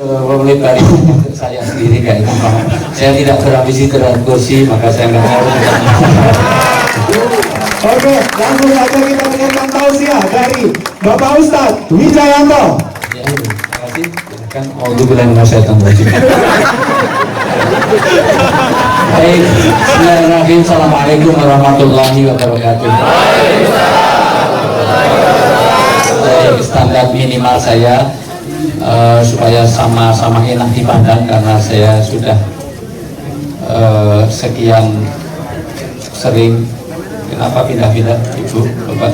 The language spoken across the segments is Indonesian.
Mulai dari saya sendiri kayak itu, saya tidak berambisi terhadap kursi, maka saya nggak mau. Oke, langsung saja kita dengarkan tausiah dari Bapak Ustadz Wijayanto. Ya, terima kasih. Kan auzubillahi minasyaitonir rajim. Baik, bismillahirrahmanirrahim. Assalamualaikum warahmatullahi wabarakatuh. Standar minimal saya supaya sama-sama enak dipandang, karena saya sudah sekian sering. Kenapa pindah-pindah Ibu Bapak?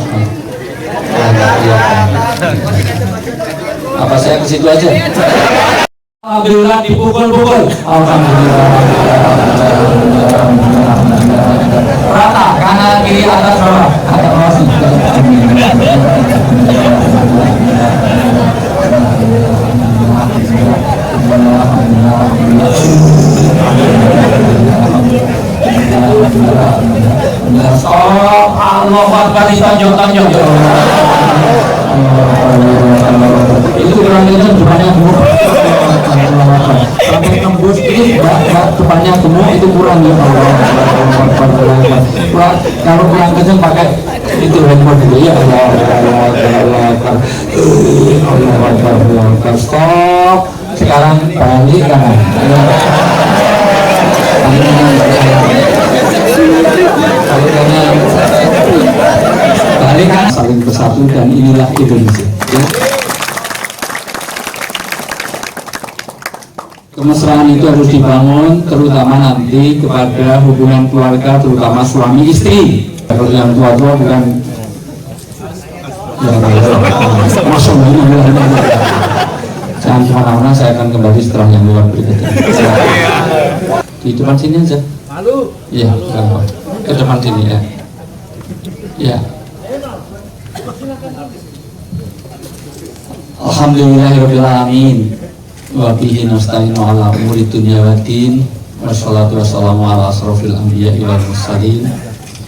Apa saya ke situ aja? Alhamdulillah dipukul-pukul. Alhamdulillah. Rata, kanan kiri atas bawah. Stop, Allah Akbar, ditonjok-tonjok. Itu kurang itu depannya gemuk. Sampai tembus ini depannya gemuk, itu kurang ya Allah. Kalau kurang kenceng pakai itu handphone dulu ya Allah. Stop. Sekarang balik kanan. Balik kan, saling bersatu, dan inilah Indonesia ya. Kemesraan itu harus dibangun, terutama nanti kepada hubungan keluarga, terutama suami istri. Kalau yang tua-tua bukan jangan kemana-mana, saya akan kembali setelah yang luar berikutnya. Di depan sini aja. Iya, ke depan sini ya. Ya. Alhamdulillahirrahmanirrahim. Wa bihi nasta'inu ala umuri dunya waddin. Wassalatu wassalamu ala asrofil anbiya'i wal mursalin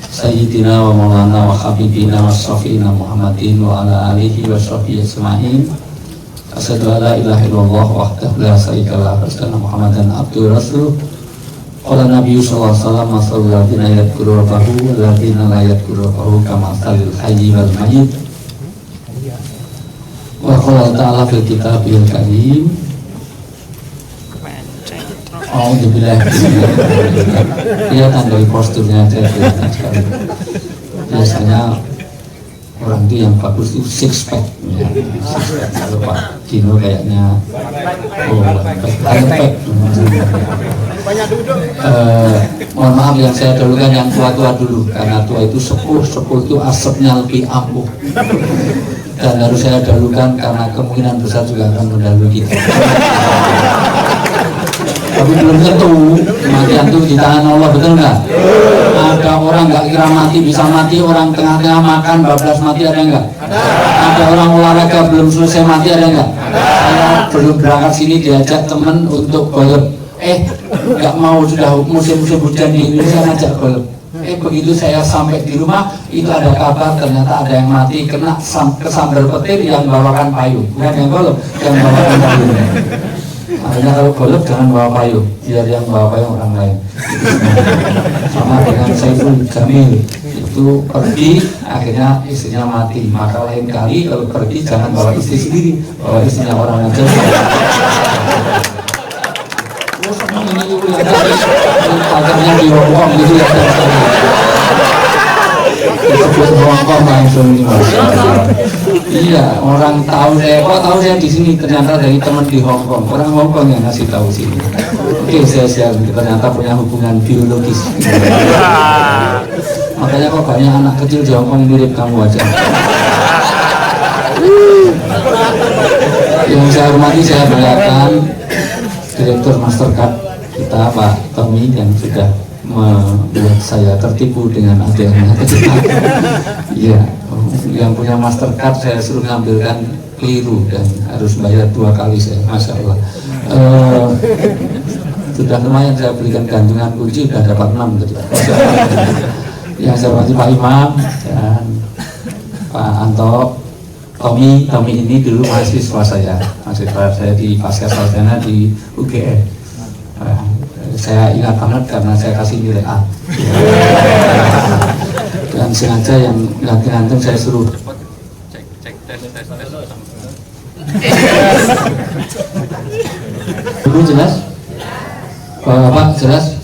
Sayyidina wa maulana wa habibina wa syafi'ina Muhammadin wa ala alihi wa sahbihi ajma'in. Asyhadu an la ilaha illallah wahdahu la syarika lahu wa asyhadu anna Muhammadan abduhu rasuluh. Qala Nabi sallallahu alaihi wasallam, masalul ladzina yadhkuru rabbahu wal ladzina la yadhkuru rabbahu kamasalil hayyi wal mayyit. Wa qala ta'ala fil kitabil karim, a'udzubillahi kelihatan dari posturnya aja kelihatan sekali. Biasanya orang itu yang bagus itu six pack ya. Kalau Pak Dino kayaknya pack. Mohon maaf yang saya dahulukan yang tua-tua dulu, karena tua itu sepuh itu asapnya lebih ampuh, dan harus saya dahulukan karena kemungkinan besar juga akan mendahului kita. Tapi belum tentu mati itu di tangan Allah, betul nggak? Ada orang nggak kira mati bisa mati, orang tengah-tengah makan bablas mati, ada nggak? Ada orang olahraga belum selesai mati, ada nggak? Saya belum berangkat sini diajak temen untuk golf, nggak mau, sudah musim-musim hujan di Indonesia ngajak golf. Begitu saya sampai di rumah itu ada kabar ternyata ada yang mati kena kesambar petir yang bawakan payung, bukan yang golf, yang bawakan payung. Makanya kalau golf jangan bawa payung, biar yang bawa payung orang lain. Sama dengan Saiful Jamil, itu pergi akhirnya istrinya mati, maka lain kali kalau pergi jangan bawa istri sendiri, bawa istrinya orang aja. Pagarnya di Hongkong gitu ya, disebut Hongkong langsung. Iya, orang tahu saya, kok tahu saya di sini, ternyata dari teman di Hongkong, orang Hongkong yang ngasih tahu sini. Oke, saya ternyata punya hubungan biologis. Makanya kok banyak anak kecil di Hongkong mirip kamu aja. Yang saya hormati, saya berikan Direktur Mastercard kita Pak Tommy yang sudah membuat saya tertipu dengan adanya. Iya, yang punya Mastercard saya suruh ngambilkan keliru dan harus bayar 2 kali saya, Masya Allah. Sudah lumayan saya belikan gantungan kunci, sudah dapat 6 tadi. Yang saya hormati Pak Imam dan Pak Anto, Tommy ini dulu mahasiswa saya di Pasca Sarjana di UGM. Saya ingat banget karena saya kasih nilai A. Dan sengaja yang ganti-gantung saya suruh Ibu jelas? Bapak jelas?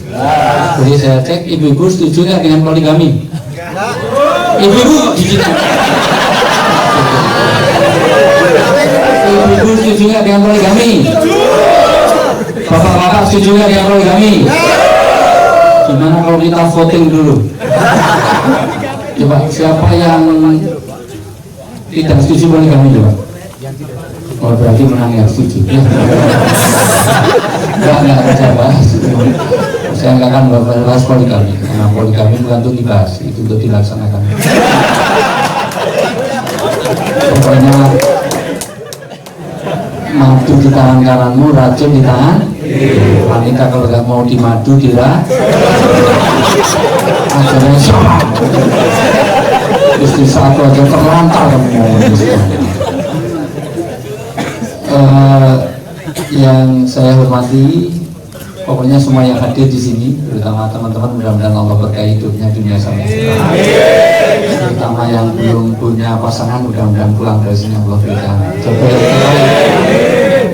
Jadi saya cek, ibu-ibu setuju nggak dengan poligami? Ibu-ibu digital. Ibu-ibu setuju nggak dengan poligami? Bapak-bapak setuju nggak dengan poligami? Gimana kalau kita voting dulu? Coba siapa yang tidak setuju poligami coba? Oh berarti menang yang setuju. Enggak saya bahas. Saya nggak akan bahas poligami karena poligami bukan untuk dibahas, itu untuk dilaksanakan. Pokoknya madu di tangan kananmu, racun di tangan wanita. Kalau nggak mau dimadu dira akhirnya istri satu aja terlantar kamu yang saya hormati, pokoknya semua yang hadir di sini, terutama teman-teman, mudah-mudahan Allah berkahi hidupnya dunia sampai akhirat. Terutama yang belum punya pasangan, mudah-mudahan pulang dari sini Allah berikan jodoh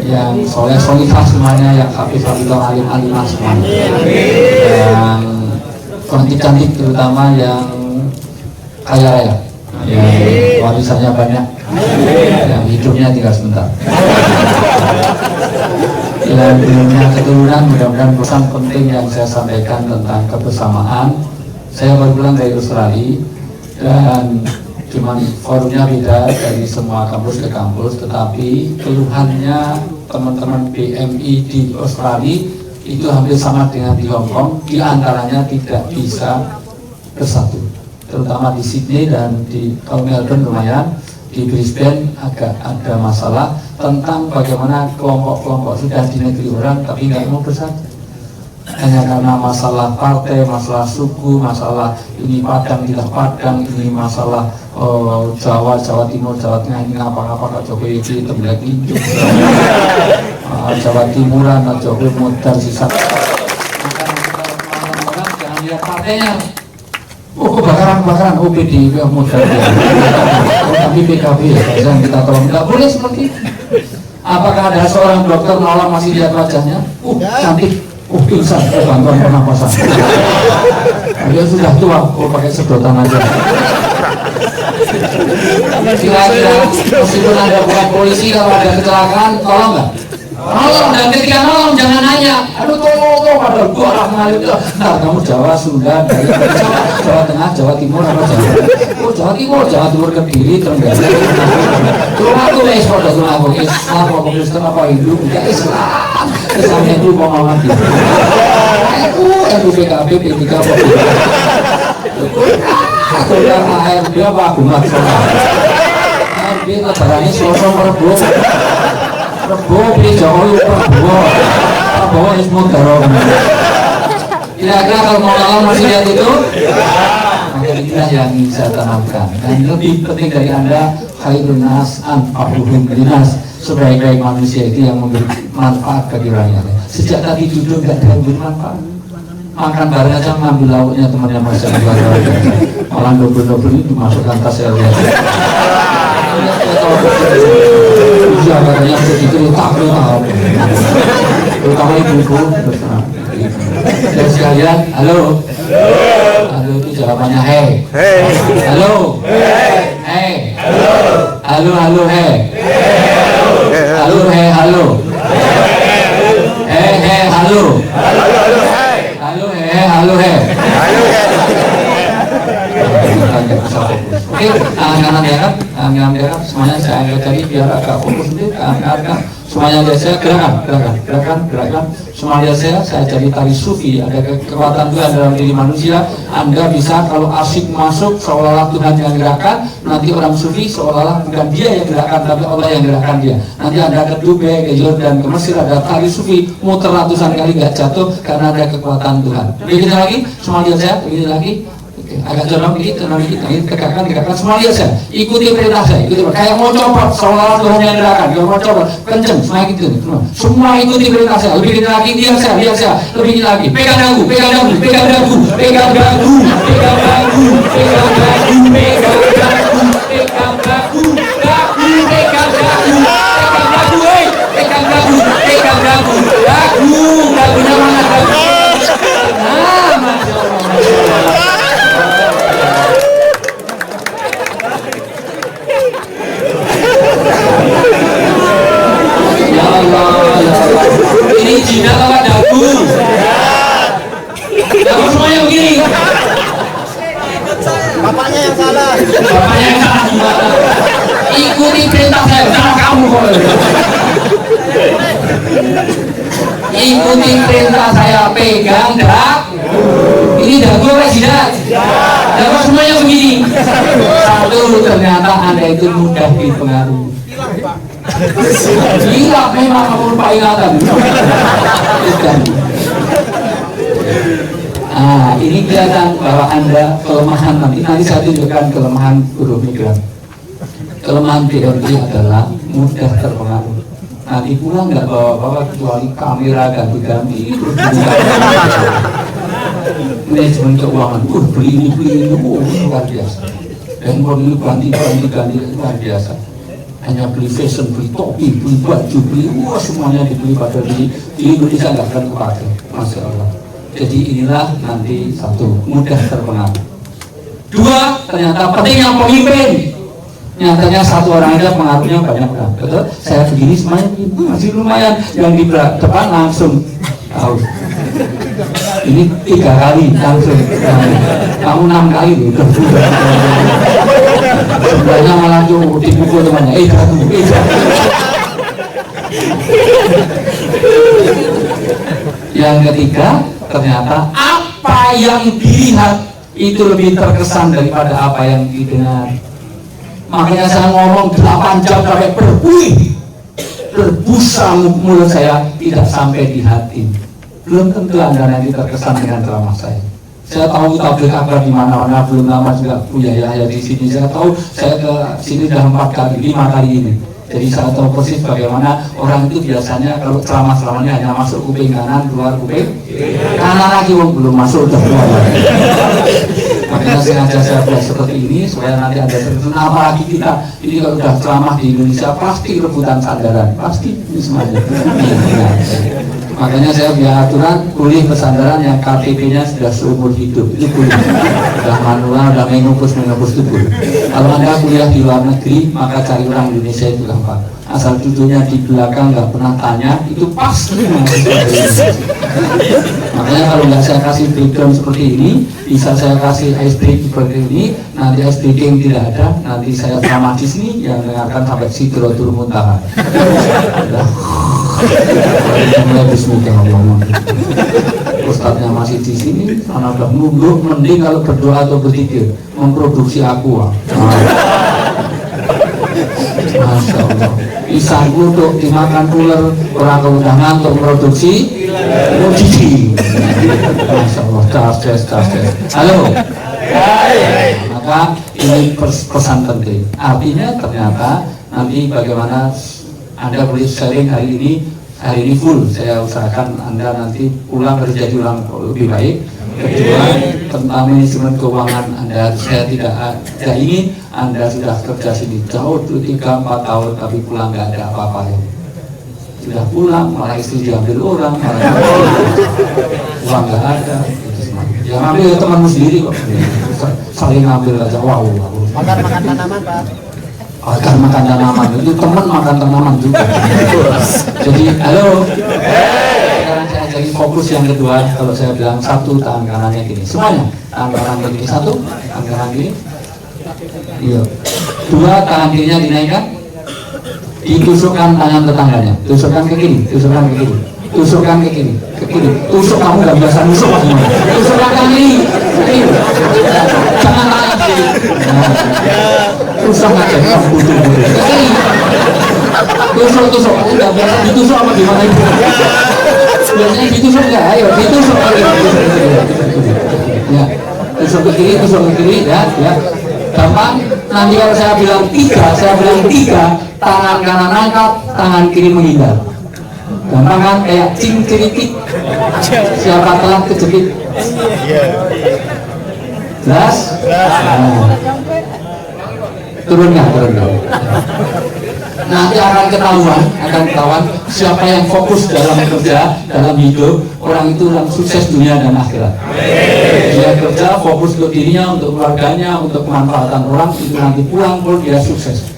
yang soleh-solihah semuanya, yang hafizah, alim-alimah semuanya, yang cantik-cantik, terutama yang kaya raya, yang warisannya banyak, yang hidupnya tinggal sebentar. Yang belumnya keturunan, mudah-mudahan pesan penting yang saya sampaikan tentang kebersamaan. Saya baru pulang dari Australia dan cuman forumnya beda dari semua kampus ke kampus, tetapi keluhannya teman-teman BMI di Australia itu hampir sama dengan di Hong Kong, diantaranya tidak bisa bersatu, terutama di Sydney dan di Melbourne lumayan. Di Brisbane agak ada masalah tentang bagaimana kelompok-kelompok sudah di negeri orang tapi nggak mau bersatu, hanya karena masalah partai, masalah suku, masalah ini Padang tidak Padang, ini masalah Jawa Timur, Jawa Tengah, ini ngapa-ngapa Kak Jokowi itu tembiak injuk, Jawa Timuran Kak Jokowi modal sisa. Jangan lihat partainya. Kebakaran, PDIP modal tapi PKB ya, kita tolong, nggak boleh seperti itu. Apakah ada seorang dokter nolong masih lihat wajahnya? Cantik, pingsan, bantuan pernapasan. Dia sudah tua, pakai sedotan aja. Kira-kira meskipun ada bukan polisi, kalau ada kecelakaan, tolong nggak? Nolong, dan ketika nolong jangan nanya, aduh tolong pada gua orang ngalir. Nah kamu Jawa, Sunda, Jawa Tengah, Jawa Timur, apa Jawa? Oh Jawa Timur Kediri, Trenggalek. Rumah tuh ekspor dari rumah aku Islam, apa Kristen, apa Hindu, enggak Islam. Islamnya itu mau mati. Aku yang di PKB, P3, apa aku yang ARB apa Agumat. ARB lebarannya Selasa Rebo. Beli Jokowi Prabowo Ismut Darong. Kira-kira kalau mau nolong masih lihat itu, maka inilah yang ingin saya tanamkan. Dan lebih penting dari Anda, khairun nas anfa'uhum linnas, sebaik-baik manusia itu yang memberi manfaat bagi orang lain. Sejak tadi duduk nggak ada yang memberi manfaat. Makan bareng aja ngambil lauknya temannya masih malah double itu dimasukkan tas saya lihat. Iya katanya begitu terutama ibu-ibu berserah. Dan sekalian, halo itu jawabannya hei, halo, hei, halo, hei, halo, hei, halo, halo, hei. Oke, tangan kanan diangkat, semuanya saya angkat lagi biar agak fokus sedikit. Angkat, semuanya lihat saya, gerakan. Semuanya saya jadi tari sufi, ada kekuatan Tuhan dalam diri manusia. Anda bisa kalau asyik masuk seolah-olah Tuhan yang gerakan, nanti orang sufi seolah-olah bukan dia yang gerakan tapi Allah yang gerakan dia. Nanti Anda ke Dubai, ke Jordan, ke Mesir, ada tari sufi muter ratusan kali nggak jatuh karena ada kekuatan Tuhan. Begini lagi, semua lihat saya, begini lagi. agak jorok dikit, ini tegakkan semua lihat saya, ikuti perintah saya, kayak mau copot, seolah-olah Tuhan yang gerakan, kalau mau copot, kenceng, semua gitu, semua ikuti perintah saya, lebih kenceng lagi, lihat saya, lebih kenceng lagi, pegang dagu, dagunya mana dagu? Masya Allah. Ya Allah, ini jinak lewat dagu. Dagu semuanya begini. Bapaknya yang salah. Gimana? Ikuti perintah saya, jangan kamu kok. Ikuti perintah saya, pegang dagu. Ini dagu apa jinak? Dagu semuanya begini. Satu, ternyata Anda itu mudah dipengaruhi. Gila, memang kamu lupa ingatan. Ini kelihatan bahwa Anda kelemahan nanti saya tunjukkan kelemahan buruh migran. Kelemahan BRI adalah mudah terpengaruh. Nanti pulang nggak bawa kecuali kamera ganti-ganti. Manajemen keuangan, beli ini, luar biasa. Dan ini ganti luar biasa. Hanya beli fashion, beli topi, beli baju, semuanya dibeli pada di Indonesia nggak akan kepake, Masya Allah. Jadi inilah nanti satu, mudah terpengaruh. Dua, ternyata pentingnya pemimpin. Nyatanya satu orang aja pengaruhnya banyak kan. Betul? Saya begini semuanya masih lumayan. Yang di depan langsung tahu. Ini 3 kali langsung. Kamu 6 kali udah. Sebenarnya malah dipukul temannya. Yang ketiga, ternyata apa yang dilihat itu lebih terkesan daripada apa yang didengar. Makanya saya ngomong 8 jam sampai berbusa mulut saya tidak sampai di hati. Belum tentu Anda nanti terkesan dengan ceramah saya. Saya tahu tabligh akbar di mana-mana, belum lama juga punya ya di sini. Saya tahu saya ke sini sudah 5 kali ini. Jadi saya tahu persis bagaimana orang itu biasanya kalau ceramah-ceramahnya hanya masuk kuping kanan, keluar kuping kanan lagi, belum masuk udah keluar. Makanya sengaja saya buat seperti ini supaya nanti ada terkenal. Apalagi kita ini kalau sudah ceramah di Indonesia pasti rebutan sandaran, pasti ini semuanya. Makanya saya biar aturan kuliah pesandaran yang KTP-nya sudah seumur hidup itu boleh. Sudah manual, sudah menghapus itu boleh. Kalau Anda kuliah di luar negeri maka cari orang Indonesia itu gampang. Asal duduknya di belakang nggak pernah tanya itu pasti. Makanya kalau nggak saya kasih background seperti ini, bisa saya kasih SD seperti ini. Nanti SDG yang tidak ada, nanti saya ceramah di sini yang dengarkan sampai Sidratul Muntaha. Mulai bismillahirrahmanirrahim. Ustadznya masih di sini, karena udah nunduk, mending kalau berdoa atau berzikir memproduksi aqua. Masya Allah. Pisang kutuk dimakan ular, orang kalau udah ngantuk produksi gigi. Masya Allah, das. Halo. Maka ini pesan penting. Artinya ternyata nanti bagaimana Anda boleh sharing hari ini full. Saya usahakan Anda nanti pulang kerja ulang lebih baik. Kedua, tentang manajemen keuangan Anda, saya tidak ingin Anda sudah kerja sini jauh 3-4 tahun tapi pulang nggak ada apa-apa ya. Sudah pulang malah istri diambil orang, malah uang nggak ada. Ya ngambil temanmu sendiri kok. Saling ngambil aja. Wow. Makan tanaman, Pak. Akan makan tanaman itu teman makan tanaman juga. Jadi halo. Sekarang saya jadi fokus yang kedua. Kalau saya bilang satu, tangan kanannya gini, semuanya tangan kanan gini, satu, tangan kanan gini. Iya. Dua, tangan kirinya dinaikkan. Ditusukkan tangan tetangganya. Tusukkan ke kiri, tusukkan ke kiri. Tusukkan ke kiri, tusuk kamu nggak biasa nusuk semua. Tusukkan ke kiri, jangan tangan kiri. Tusuk aja, kamu butuh. Tusuk, nggak biasa ditusuk apa gimana itu? Biasanya ditusuk nggak? Ayo ditusuk. Ya, tusuk ke kiri ya. Gampang. Nanti kalau saya bilang 3, tangan kanan angkat, tangan kiri menghindar. Gampang kan? Kayak cing cerikit. Siapa telah kejepit? Jelas? Nah. Turunkan. Nanti akan ketahuan siapa yang fokus dalam kerja, dalam hidup. Orang itu orang sukses dunia dan akhirat. Dia kerja fokus untuk dirinya, untuk keluarganya, untuk kemanfaatan orang, itu nanti pulang pun dia sukses.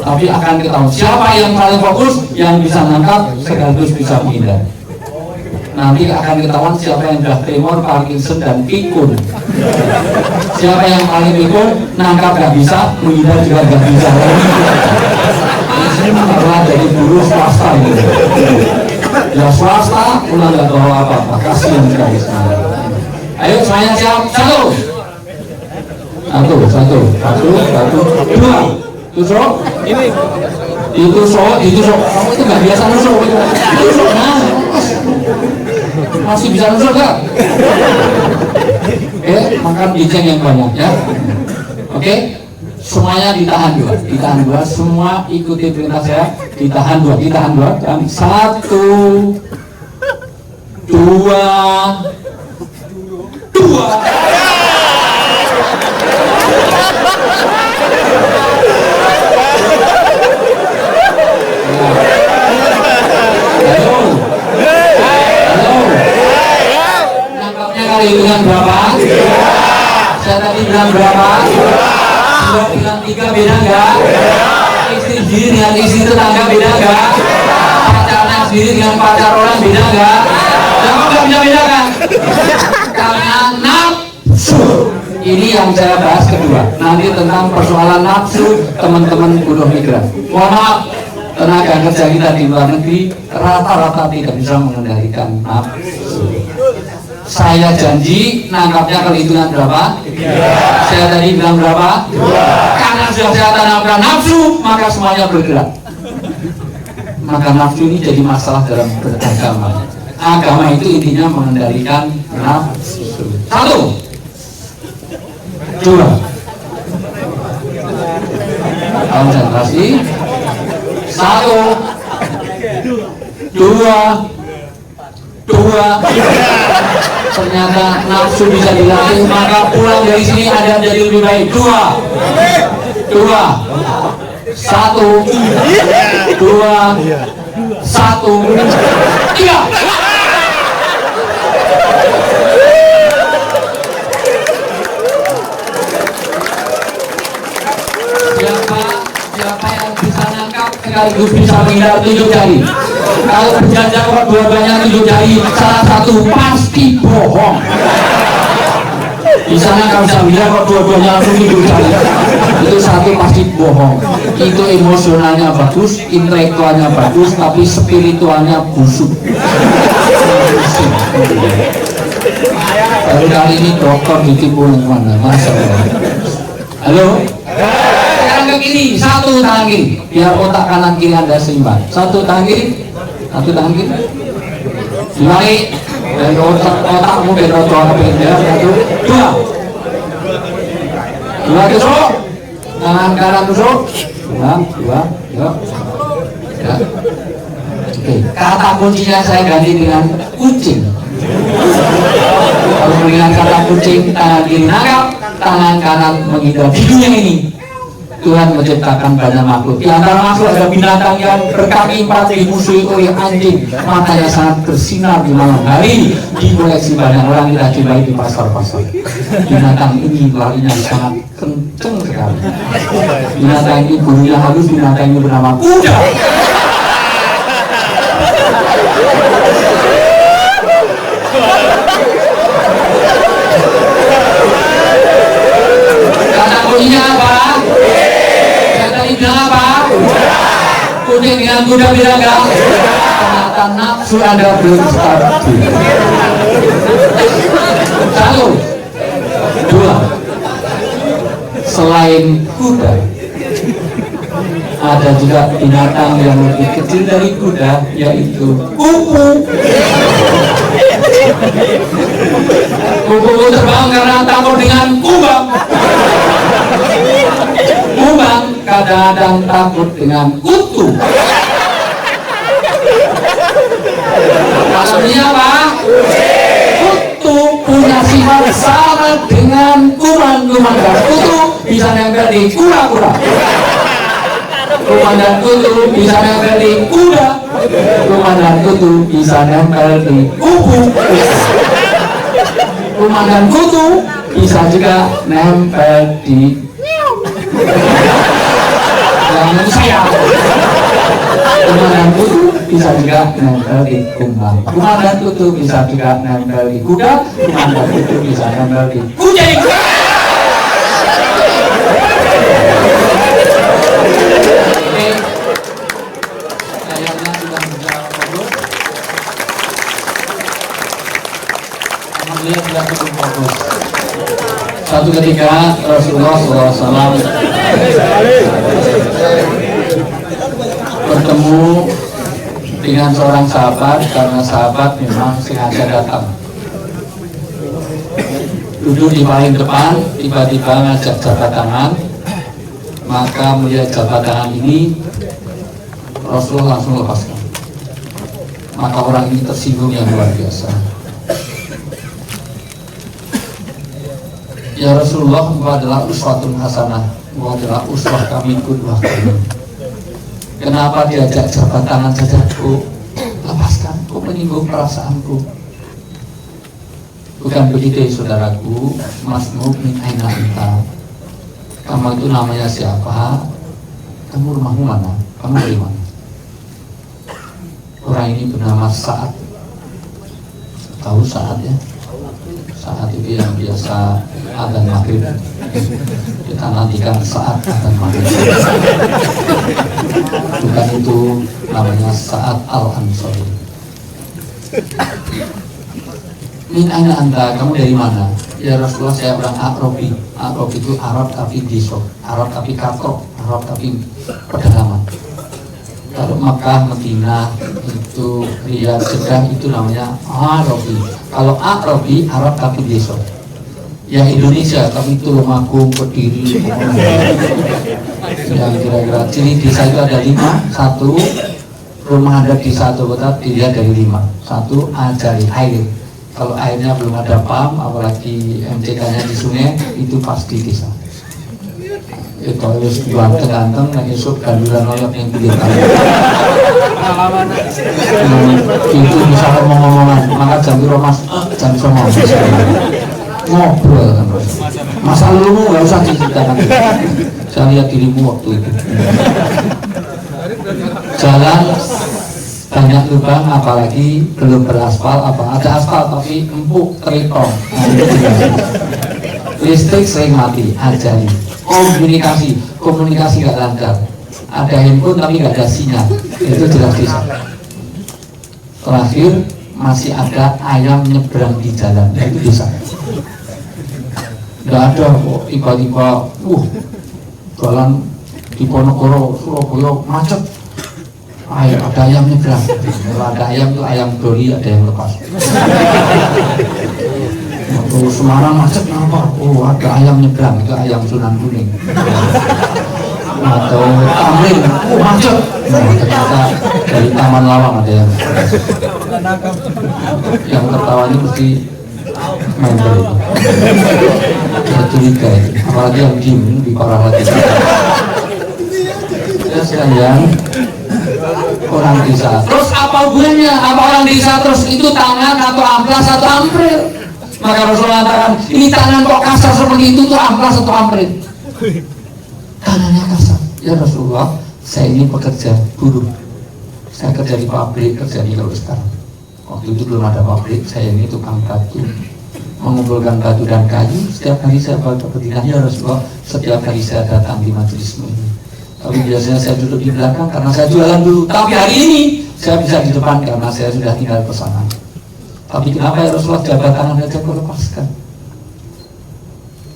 Tapi akan ketahuan siapa yang paling fokus, yang bisa nangkap sekaligus bisa menghindar. Nanti akan ketahuan siapa yang sudah tremor, Parkinson dan pikun. Siapa yang paling pikun, nangkap gak bisa, menghindar juga gak bisa. Karena jadi buruh swasta gitu. Ya swasta, ulang gak tahu apa-apa. Kasihan sekali sebenarnya. Ayo semuanya siap, satu, dua, tusuk. Itu sok. Kamu itu nggak biasa nusuk. Tusuk, nah. Masih bisa nusuk gak? Oke, makan ginseng yang banyak ya. Oke, semuanya ditahan dua. Semua ikuti perintah saya. Ditahan dua. Dan 1, 2. Nangkapnya kali dengan berapa? Saya tadi bilang berapa? Sudah bilang 3, beda enggak? Istri sendiri dengan istri tetangga beda enggak? Pacarnya sendiri dengan pacar orang beda enggak? Kamu nggak bisa bedakan? Karena nafsu. Ini yang saya bahas kedua. Nanti tentang persoalan nafsu teman-teman buruh migran. Mohon maaf, tenaga kerja kita di luar negeri rata-rata tidak bisa mengendalikan nafsu. Saya janji nangkapnya kehitungan berapa? 3. Saya tadi bilang berapa? 2. Karena sudah saya tanamkan nafsu, maka semuanya bergerak. Maka nafsu ini jadi masalah dalam beragama. Agama itu intinya mengendalikan nafsu. 1, 2. Konsentrasi. 1, 2. Ternyata nafsu bisa dilatih, maka pulang dari sini ada jadi lebih baik. 2, 1, 2, 1, 3. Siapa yang bisa nangkap sekaligus bisa menghindar, tunjuk jari. Kalau berjanji kok dua-duanya tunjuk jari, salah satu pasti bohong. Di sana kalau bisa menghindar kok dua-duanya langsung tunjuk jari, itu satu pasti bohong. Itu emosionalnya bagus, intelektualnya bagus, tapi spiritualnya busuk. Baru kali ini dokter ditipu mana? Masa? Halo? Ke kiri, 1 tangan kiri, biar otak kanan kiri Anda seimbang. 1 tangan kiri, 1 tangan kiri. Dibalik dari otakmu biar otak beda. 1, 2 tusuk, tangan kanan tusuk. 2, yuk. Ya. Oke, kata kuncinya saya ganti dengan kucing. Kalau dengan kata kucing, tangan kiri nangkap, tangan kanan menghindar. Di dunia ini Tuhan menciptakan banyak makhluk. Di antara makhluk ada binatang yang berkaki 4 dimusuhi oleh anjing, matanya sangat bersinar di malam hari, dikoleksi banyak orang, kita jumpai di pasar-pasar. Binatang ini larinya sangat kenceng sekali. Binatang ini bulunya halus, binatang ini bernama kuda. Kata kuncinya apa? Bilang apa? Kucing dengan kuda beda enggak? Ternyata nafsu Anda belum stabil. 1, 2. Selain kuda, ada juga binatang yang lebih kecil dari kuda, yaitu kupu. Kuku terbang karena takut dengan kumbang. Kumbang kadang-kadang takut dengan kutu. Maksudnya apa? Kutu punya sifat sama dengan kumbang. Dan kutu bisa nempel di kura-kura. Komandan kutu bisa nempel di kuda. Komandan kutu bisa nempel di kubu. Komandan kutu bisa juga nempel di yang saya. Komandan kutu bisa juga nempel di kumbang. Komandan kutu bisa juga nempel di kuda. Komandan kutu bisa nempel di kucing. Kayaknya sudah berjalan bagus. Alhamdulillah sudah cukup bagus. Suatu ketika Rasulullah SAW bertemu dengan seorang sahabat karena sahabat memang sengaja datang. Duduk di paling depan, tiba-tiba ngajak jabat tangan. Maka melihat jabat tangan ini, Rasulullah langsung lepaskan. Maka orang ini tersinggung yang luar biasa. Ya Rasulullah, engkau adalah uswatun hasanah, engkau adalah uswah kami, qudwah kami. Kenapa diajak jabat tangan saja kau lepaskan, kau menyinggung perasaanku? Bukan begitu saudaraku, masmu min aina anta. Kamu itu namanya siapa? Kamu rumahmu mana? Kamu dari mana? Orang ini bernama Sa'ad. Tahu Sa'ad ya? Sa'ad itu yang biasa adzan maghrib. Kita nantikan saat adzan maghrib. Bukan itu, namanya Sa'ad Al-Ansari. Min aina anta, kamu dari mana? Ya Rasulullah, saya orang Arabi. Arabi itu Arab tapi disok, Arab tapi katok, Arab tapi pedalaman. Kalau Makkah, Madinah, itu Riyadh, Jeddah itu namanya Arabi. Kalau Arabi, Arab tapi disok. Ya Indonesia, tapi itu Lumajang, Kediri. Yang kira-kira ciri desa itu ada 5. 1, rumah ada di satu kota dilihat dari 5. 1, ajari air. Kalau airnya belum ada pam, apalagi MCK-nya di sungai, itu pasti desa. Itu harus buang teganteng, nah esok gandulan oyok yang pinggir kali. Itu bisa ngomong-ngomongan, maka jam biro mas, jam somong. Ngobrol kan mas. Masa lalumu gak usah diceritakan. Saya lihat dirimu waktu itu. Jalan banyak lubang, apalagi belum beraspal, apa ada aspal tapi empuk terikong. Listrik sering mati, ajari. Komunikasi gak lancar. Ada handphone tapi gak ada sinyal, itu jelas bisa. Terakhir masih ada ayam nyebrang di jalan, itu bisa. Gak ada kok tiba-tiba, jalan di Ponorogo, Surabaya macet. Ayo, ada ayam nyebrang. Kalau ada ayam itu ayam doli, ada yang lepas. Waktu Semarang macet kenapa? Oh, ada ayam nyebrang, itu ayam Sunan Kuning. Atau Tamrin, macet. Nah, ternyata dari Taman Lawang ada yang tertawanya mesti member itu. Saya curiga itu, apalagi yang diem lebih parah lagi. Ya sekalian, orang desa. Terus apa hubungannya? Apa orang desa terus itu tangan atau amplas atau ampril? Maka Rasulullah katakan, ini tangan kok kasar seperti itu tuh amplas atau ampril? Tangannya kasar. Ya Rasulullah, saya ini pekerja buruh. Saya kerja di pabrik, kerja di kalau sekarang. Waktu itu belum ada pabrik, saya ini tukang batu. Mengumpulkan batu dan kayu, setiap hari saya bawa kepentingan. Ya Rasulullah, setiap hari saya datang di majelismu ini. Tapi biasanya saya duduk di belakang karena saya jualan dulu. Tapi hari ini saya bisa di depan karena saya sudah tinggal pesanan. Tapi kenapa ya Rasulullah jabat tangan saja kau lepaskan?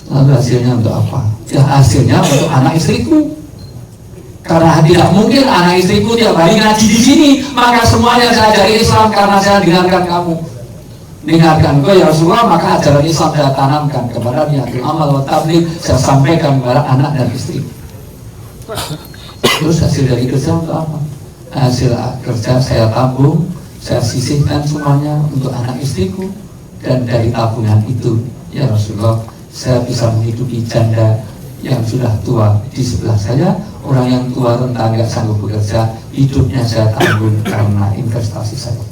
Lalu hasilnya untuk apa? Ya hasilnya untuk anak istriku. Karena tidak mungkin anak istriku tiap hari ngaji di sini, maka semuanya saya ajari Islam karena saya dengarkan kamu. Dengarkan kau ya Rasulullah, maka ajaran Islam saya tanamkan kepada niatul amal wa tabligh, saya sampaikan kepada anak dan istri. Terus hasil dari kerja untuk apa? Hasil kerja saya tabung, saya sisihkan semuanya untuk anak istriku, dan dari tabungan itu ya Rasulullah, saya bisa menghidupi janda yang sudah tua di sebelah saya, orang yang tua renta nggak sanggup bekerja, hidupnya saya tanggung karena investasi saya.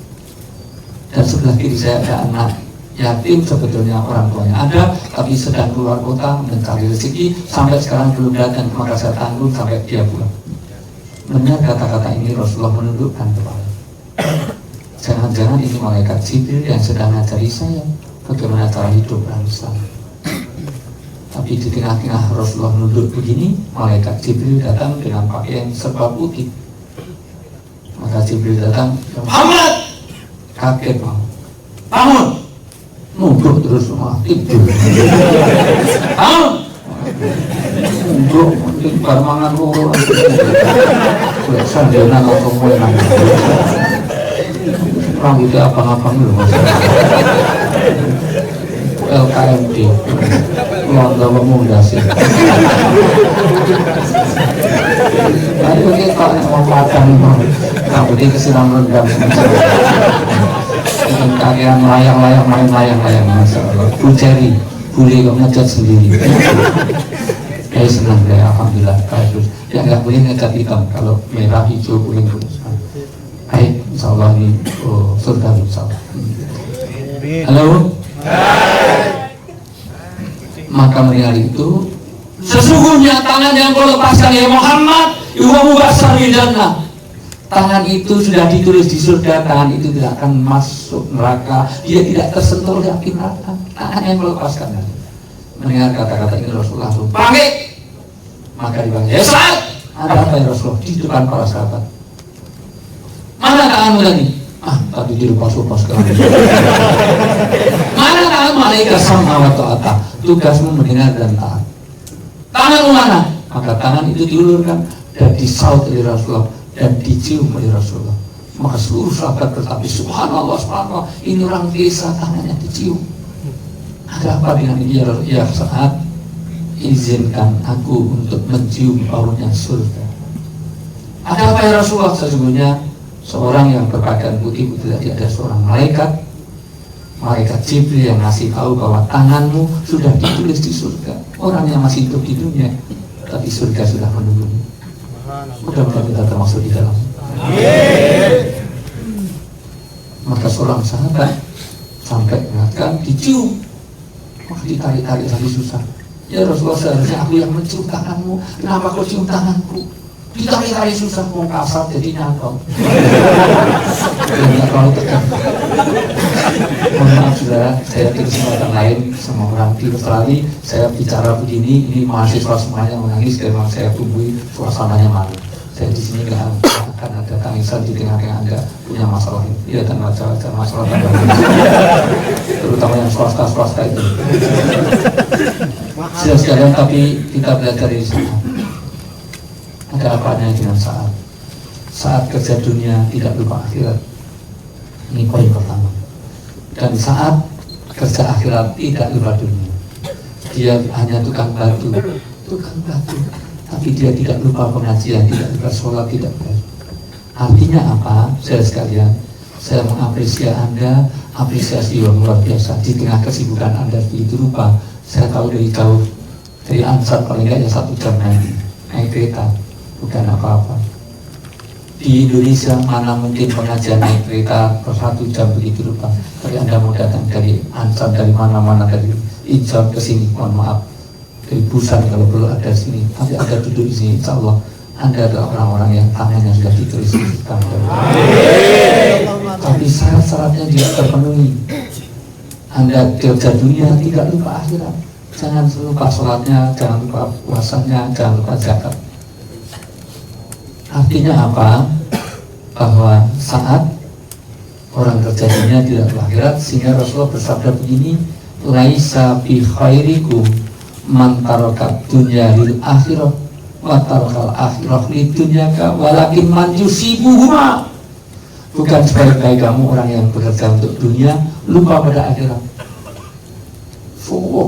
Dan sebelah kiri saya ada anak yatim, sebetulnya orang tuanya ada, tapi sedang keluar kota mencari rezeki, sampai sekarang belum datang, maka saya tanggung sampai dia pulang. Mendengar kata-kata ini Rasulullah menundukkan kepala. Jangan-jangan ini malaikat Jibril yang sedang ngajari saya bagaimana cara hidup orang Islam. Tapi di tengah-tengah Rasulullah menunduk begini, malaikat Jibril datang dengan pakaian serba putih. Maka Jibril datang, Muhammad! Kaget bangun, nunduk terus semua tidur. Bangun, nunduk mungkin barmangan loro. Sanjana atau muenan. Rambutnya abang-abang dulu mas. LKMD, Londo Pemuda sih. Tadi kita mau padang, rambutnya kesiram rendam. Dengan kalian layang-layang, main layang-layang, masya Allah. Bu Ceri, boleh kok ngecat sendiri. Saya senang deh, alhamdulillah. Terus yang nggak boleh ngecat hitam, kalau merah, hijau, kuning, baik, insya Allah ini surga insya Allah. Halo. Maka melihat itu, sesungguhnya tangan yang kau lepaskan ya Muhammad, yuwamu basari jannah. Tangan itu sudah ditulis di surga, tangan itu tidak akan masuk neraka, dia tidak tersentuh oleh api neraka. Tangan yang melepaskan. Mendengar kata-kata ini Rasulullah langsung bangkit. Maka dipanggil, ya Sa'ad, ada apa ya Rasulullah? Di depan para sahabat. Mana tanganmu tadi? Tadi dilepas-lepas ke mana tangan malaikat sama wa ta'ata, tugasmu mendengar dan taat. Tanganmu mana? Maka tangan itu diulurkan dan disaut oleh Rasulullah dan dicium oleh Rasulullah. Maka seluruh sahabat berkata, subhanallah, subhanallah, ini orang desa tangannya dicium. Ada apa dengan ini ya Sa'ad? Izinkan aku untuk mencium baunya surga. Ada apa ya Rasulullah? Sesungguhnya seorang yang berpakaian putih itu tadi ada seorang malaikat Jibril yang ngasih tahu bahwa tanganmu sudah ditulis di surga. Orang yang masih hidup di dunia, tapi surga sudah menunggu. Mudah-mudahan kita termasuk di dalam. Maka seorang sahabat sampai mengatakan dicium, maka ditarik-tarik lagi susah. Ya Rasulullah, seharusnya aku yang mencium tanganmu, kenapa kau cium tanganku? Ditarik-tarik susah, mau kasar jadi nyatau. Tidak terlalu tekan. Mohon maaf saudara, saya di kesempatan lain sama orang di Australia, saya bicara begini, ini mahasiswa semuanya menangis karena saya tumbuhi suasananya malu. Saya di sini nggak akan ada tangisan di tengah-tengah Anda punya masalah ini. Iya, dan macam-macam masalah terutama yang swasta itu. Sudah sekalian, tapi kita belajar dari sana. Ada apanya dengan saat kerja dunia tidak lupa akhirat. Ini poin pertama. Dan saat kerja akhirat tidak lupa dunia. Dia hanya tukang batu, tapi dia tidak lupa pengajian, tidak lupa sholat, tidak lupa. Artinya apa? Saya sekalian, saya mengapresiasi Anda, apresiasi yang luar biasa di tengah kesibukan Anda begitu rupa. Saya tahu dari jauh, dari Ansar paling nggak ya 1 jam naik kereta. Bukan apa-apa. Di Indonesia mana mungkin pengajian naik kereta per 1 jam begitu rupa. Tapi Anda mau datang dari Ansar, dari mana-mana, dari Ijab ke sini, mohon maaf, dari Busan kalau perlu ada sini. Tapi Anda duduk di sini, insya Allah Anda adalah orang-orang yang tangannya sudah ditulis di kantor. Tapi syarat-syaratnya tidak terpenuhi. Anda kerja dunia tidak lupa akhirat. Jangan lupa sholatnya, jangan lupa puasanya, jangan lupa zakat. Artinya apa? Bahwa saat orang kerja dunia tidak akhirat, sehingga Rasulullah bersabda begini, laisa bi khairikum man tarakat dunya lil akhirah wa tarakal akhirah lid dunyaka walakin man yusibuhuma. Bukan sebaik-baik kamu orang yang bekerja untuk dunia, lupa pada akhirat.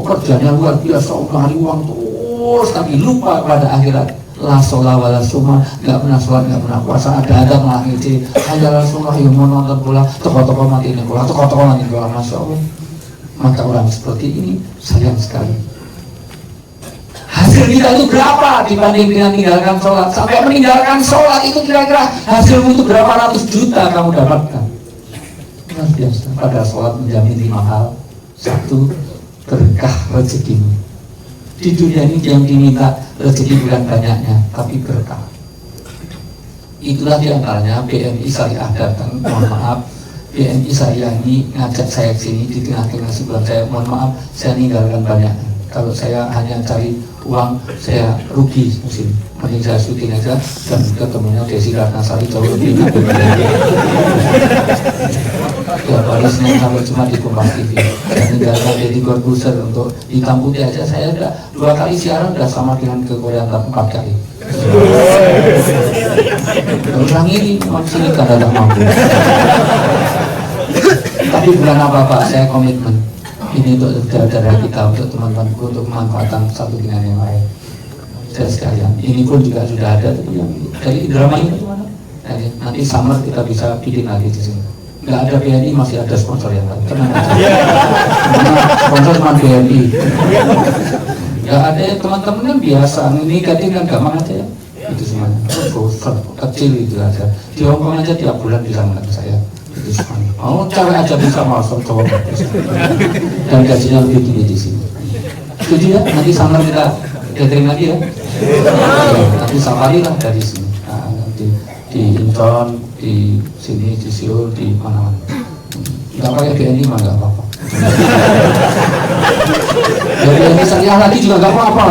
Kerjanya luar biasa, cari uang terus, tapi lupa pada akhirat. La sholat wala suma, nggak pernah sholat, nggak pernah puasa, ada malah ngisi. Hanya Rasulullah yang mau nonton bola, toko-toko mati ini bola, toko-toko mati bola, masya Allah. Maka orang seperti ini sayang sekali. Hasil kita itu berapa dibanding dengan meninggalkan sholat? Sampai meninggalkan sholat itu kira-kira hasilmu itu berapa ratus juta kamu dapatkan? Luar biasa. Pada sholat menjamin 5 hal. 1, berkah rezekimu. Di dunia ini yang diminta rezeki bukan banyaknya, tapi berkah. Itulah diantaranya BNI Syariah datang. Mohon maaf, BNI Syariah ini ngajak saya ke sini di tengah-tengah sebulan saya. Mohon maaf, saya ninggalkan banyaknya. Kalau saya hanya cari uang, saya rugi musim. Mending saya syuting aja dan ketemunya Desi Ratnasari jauh lebih enak. Ya, hari Senin sampai Jumat di Kompas TV. Saya tinggalkan jadi Corbuzier untuk hitam putih aja. Saya udah 2 kali siaran udah sama dengan ke Korea 4 kali. Orang ini memang sini kadang mampu. Tapi bukan apa-apa, saya komitmen. Ini untuk saudara kita, untuk teman-temanku, untuk kemanfaatan satu dengan yang lain. Saya sekalian, ini pun juga sudah ada dari drama ini gimana? Nanti summer kita bisa bikin lagi di sini. Nggak ada BNI, masih ada sponsor yang lain. Tenang aja. Sponsor cuma BNI. Nggak ada ya, teman-teman kan biasa. Ini kadang kan gampang aja ya. Itu semuanya. Kecil itu aja. Di Hongkong aja tiap bulan bisa melihat saya. Itu semuanya. Oh, cewek aja bisa masuk cowok. Dan gajinya lebih tinggi di sini. Setuju ya? Nanti summer kita gathering lagi ya. Nanti safari lah dari sini. Nah, nanti di Incheon, di sini, di Seoul, di mana-mana. Nggak pakai BNI mah nggak apa-apa. Ya BNI Syariah lagi juga nggak apa-apa.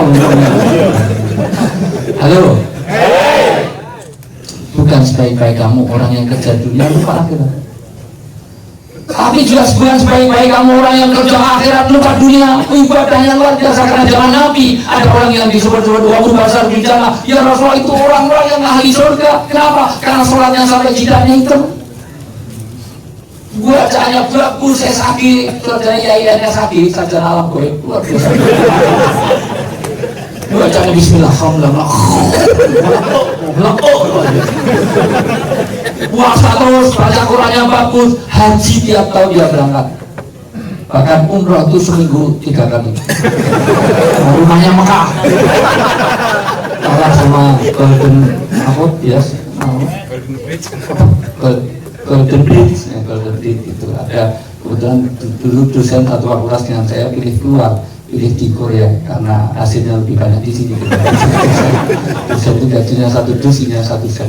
Halo. Bukan sebaik-baik kamu orang yang kerja dunia lupa akhirat. Tapi juga bukan sebaik-baik kamu orang yang kerja akhirat lupa dunia. Ibadahnya luar biasa karena zaman Nabi ada orang yang disebut-sebut Abu Basar bin Jannah. Ya Rasulullah itu orang-orang yang ahli surga. Kenapa? Karena sholatnya sampai jidatnya hitam. Bacaannya bagus, saya sakit, kerjanya yainya sakit, sarjana alam gue luar biasa. Bacanya Bismillah, alhamdulillah. Puasa terus, baca Qurannya bagus, haji tiap tahun dia berangkat. Bahkan umroh itu seminggu 3 kali. Rumahnya Mekah. Kalah sama Golden apa? Yes, Golden Bridge, Golden Bridge itu ada. Kebetulan dulu dosen satu fakultas dengan saya pilih keluar. Pilih di Korea karena hasilnya lebih banyak di sini. Dosen itu gajinya 1 dus, ini 1 sen.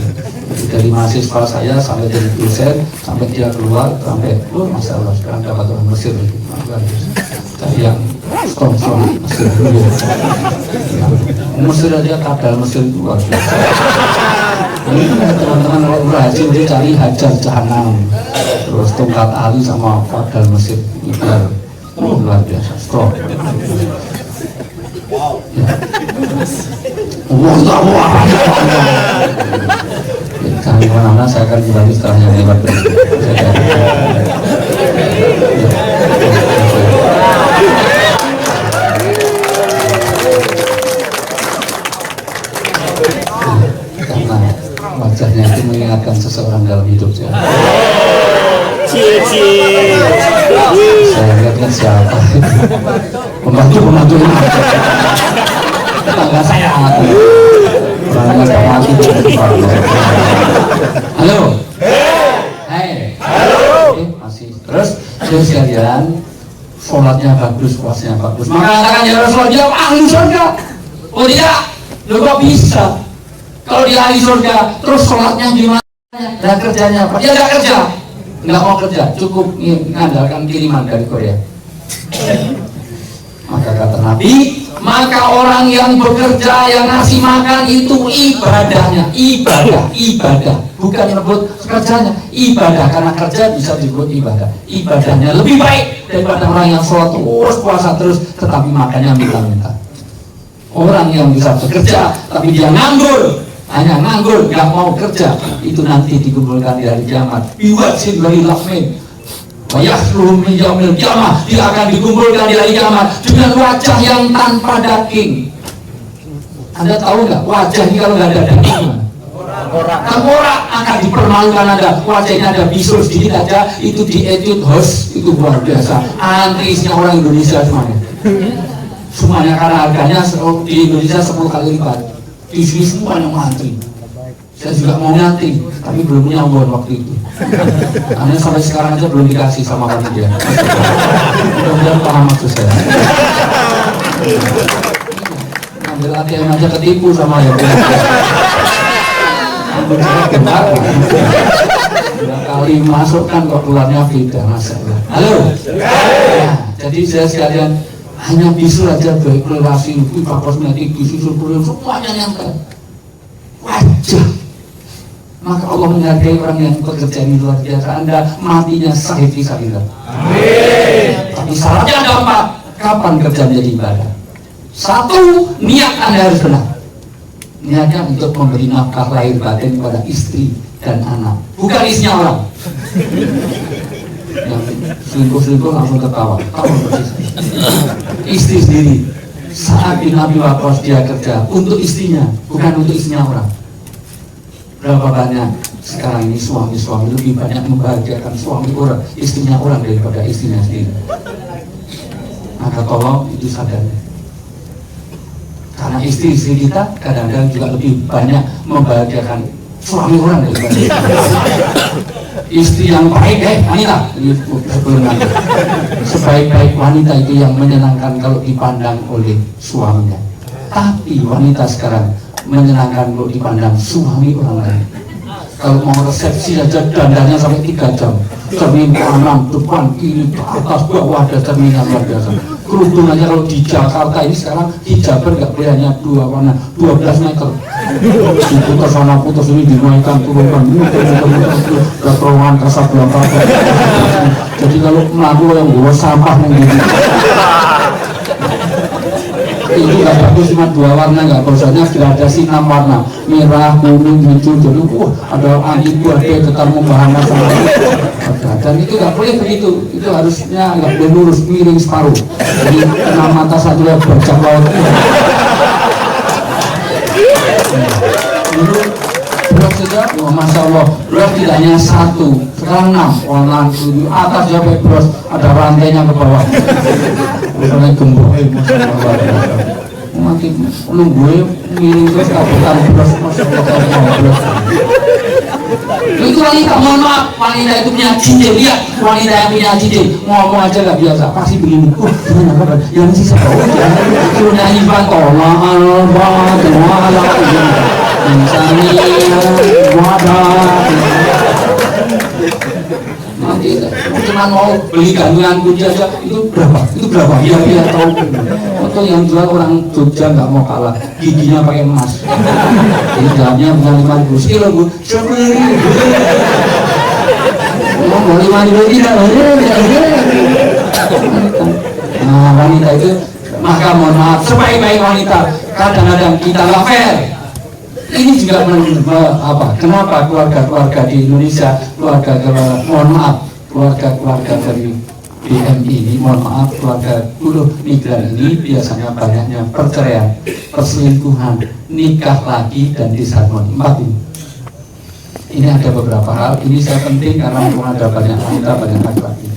Dari mahasiswa saya sampai dari dosen sampai dia keluar sampai masya Allah sekarang dapat orang Mesir lagi. Dari yang strong Mesir dulu. Mesir aja kadal Mesir itu luar biasa. Ini teman-teman kalau haji dia cari Hajar Jahanam, terus tongkat Ali sama kadal Mesir biar luar biasa strong. Wah. Jangan kemana-mana, saya akan kembali setelah yang lewat berikut. Karena wajahnya itu mengingatkan seseorang dalam hidup saya. Saya lihatnya siapa? Pembantu ini. Tetangga saya. Halo. Hai. Halo. Masih. Terus sekalian, sholatnya bagus, puasanya bagus. Maka katakan ya Rasulullah dia ahli surga. Oh tidak, lo kok bisa? Kalau dia ahli surga, terus sholatnya gimana? Dan kerjanya apa? Dia nggak kerja, nggak mau kerja, cukup mengandalkan kiriman dari Korea. Maka kata Nabi, maka orang yang bekerja, yang ngasih makan itu ibadahnya, ibadah, bukan rebut kerjanya, ibadah, karena kerja bisa disebut ibadah. Ibadahnya lebih baik daripada orang yang sholat terus, puasa terus, tetapi makannya minta-minta. Orang yang bisa bekerja, tapi dia nganggur, hanya nganggur, nggak mau kerja, itu nanti dikumpulkan di hari kiamat. Biwajib dari lakmin, wayahrum min yaumil kiamah, dia akan dikumpulkan di hari kiamat dengan wajah yang tanpa daging. Anda tahu nggak wajah ini kalau nggak ada daging? Tengkorak akan dipermalukan Anda. Wajahnya ada bisul sedikit aja, itu di etude host, itu luar biasa. Antisnya orang Indonesia semuanya karena harganya di Indonesia 10 kali lipat. Di sini semuanya mantri. Saya juga mau ngantri, tapi belum punya uang waktu itu. Karena sampai sekarang aja belum dikasih sama panitia. Mudah-mudahan paham maksud saya. Ambil ATM aja ketipu sama ya. Benar, dua kali masuk kan kok keluarnya beda, masalah. Halo. Ya, jadi saya sekalian hanya bisul aja baik relasi, pipa kosmetik, bisul semuanya nempel. Wajah. Maka Allah menghargai orang yang bekerja ini luar biasa. Anda matinya sahih fisabilillah. Amin. Tapi syaratnya ada 4. Kapan kerja menjadi ibadah? 1, niat Anda harus benar. Niatnya untuk memberi nafkah lahir batin kepada istri dan anak, bukan isinya orang. Yang selingkuh langsung ketawa. Tahu persis. Istri sendiri. Saat bin Abi Waqqas dia kerja untuk istrinya, bukan untuk isinya orang. Berapa banyak sekarang ini suami-suami lebih banyak membahagiakan suami orang, istrinya orang daripada istrinya sendiri. Maka tolong itu sadar. Karena istri-istri kita kadang-kadang juga lebih banyak membahagiakan suami orang daripada istri yang baik, wanita. Sebaik-baik wanita itu yang menyenangkan kalau dipandang oleh suaminya. Tapi wanita sekarang menyenangkan kalau dipandang suami orang lain. Kalau mau resepsi aja dandannya sampai 3 jam. Cermin kanan, depan, kiri, atas, bawah, ada cermin yang luar biasa. Kerudung aja kalau di Jakarta ini sekarang hijaber nggak boleh hanya 12 meter. Diputar sana putar sini, dinaikkan turunkan, ke terowongan Kasablanca. Jadi kalau melaku yang bawa sampah yang gini, itu nggak bagus, cuma 2 warna, nggak bagusnya gradasi 6 warna, merah, kuning, hijau. Jadi ada angin badai tetap membahana sama. Dan itu nggak boleh begitu, itu harusnya nggak boleh lurus, miring separuh. Jadi kena mata satu yang bercak laut. Dulu beras juga, masya Allah, beras tidak hanya 1, sekarang 6, warna atas sampai beras ada rantainya ke bawah. Misalnya gembok, masya Allah. Mati nunggu miring terus kabutan beras, masya Allah, beras. Itu wanita, mohon maaf, wanita itu punya cincin. Lihat wanita yang punya cincin ngomong aja gak biasa, pasti begini. Gimana kabar? Yang sih saya tahu suruh nyanyi bantola alba wala insani wada. Nanti cuma mau beli gantungan kunci aja, itu berapa? Itu berapa? Iya tahu. Atau yang jual orang Jogja nggak mau kalah, giginya pakai emas. Jadi dalamnya bukan 5.000 kilo, Bu. Mau 5.000 tidak. Nah, wanita itu, maka mohon maaf, sebaik-baik wanita kadang-kadang kita nggak fair. Ini juga kenapa keluarga-keluarga di Indonesia, mohon maaf, keluarga dari BMI ini, mohon maaf, keluarga buruh migran ini biasanya banyaknya perceraian, perselingkuhan, nikah lagi, dan disharmoni. 4 ini. Ini ada beberapa hal, ini saya penting karena ada banyak wanita, banyak laki-laki.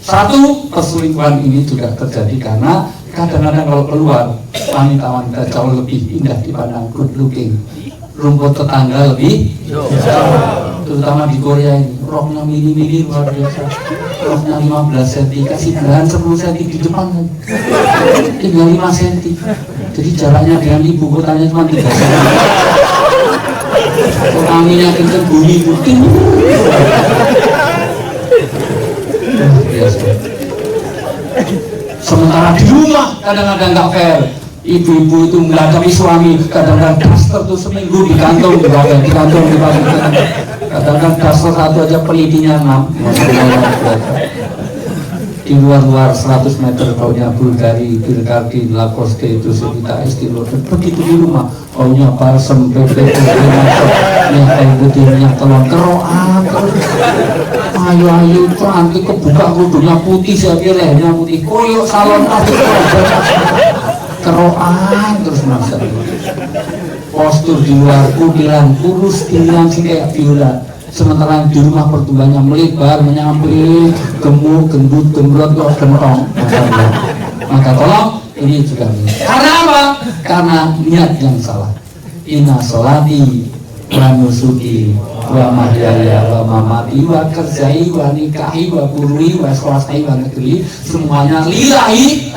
1, perselingkuhan ini juga terjadi karena kadang-kadang kalau keluar wanita-wanita jauh lebih indah dipandang good looking. Rumput tetangga lebih terutama di Korea ini, roknya mini-mini luar biasa, roknya 15 cm, kasih bahan 10 cm di depan tinggal 5 cm, jadi jaraknya dengan ibu kotanya cuma 3 cm. Anginnya kenceng, bunyi putih biasa. Sementara di rumah kadang-kadang nggak fair. Ibu-ibu itu menghadapi suami, kadang-kadang daster tuh seminggu di kantong, di kantong, kadang-kadang daster 1 aja pelitinya 6. di luar 100 meter baunya Bulgari, Bilkardi, Lacoste, Josefita, Estilo. Begitu di rumah baunya balsem, bebek, minyak putih, minyak telur, keroan. Ayo cantik kebuka kudunya putih, saya lehernya putih, koyok salon keroan terus masa. Postur di luar kudilan kurus, pilihan sih kayak viola. Sementara di rumah pertumbuhannya melebar, menyampai, gemuk, gendut, gembrot, kok gentong. Maka tolong ini juga. Karena apa? Karena niat yang salah. Inna sholati wa nusuki wa mahyaya wa mamati wa kerjai wa nikahi wa kurui wa swastai wa negeri, semuanya lillahi.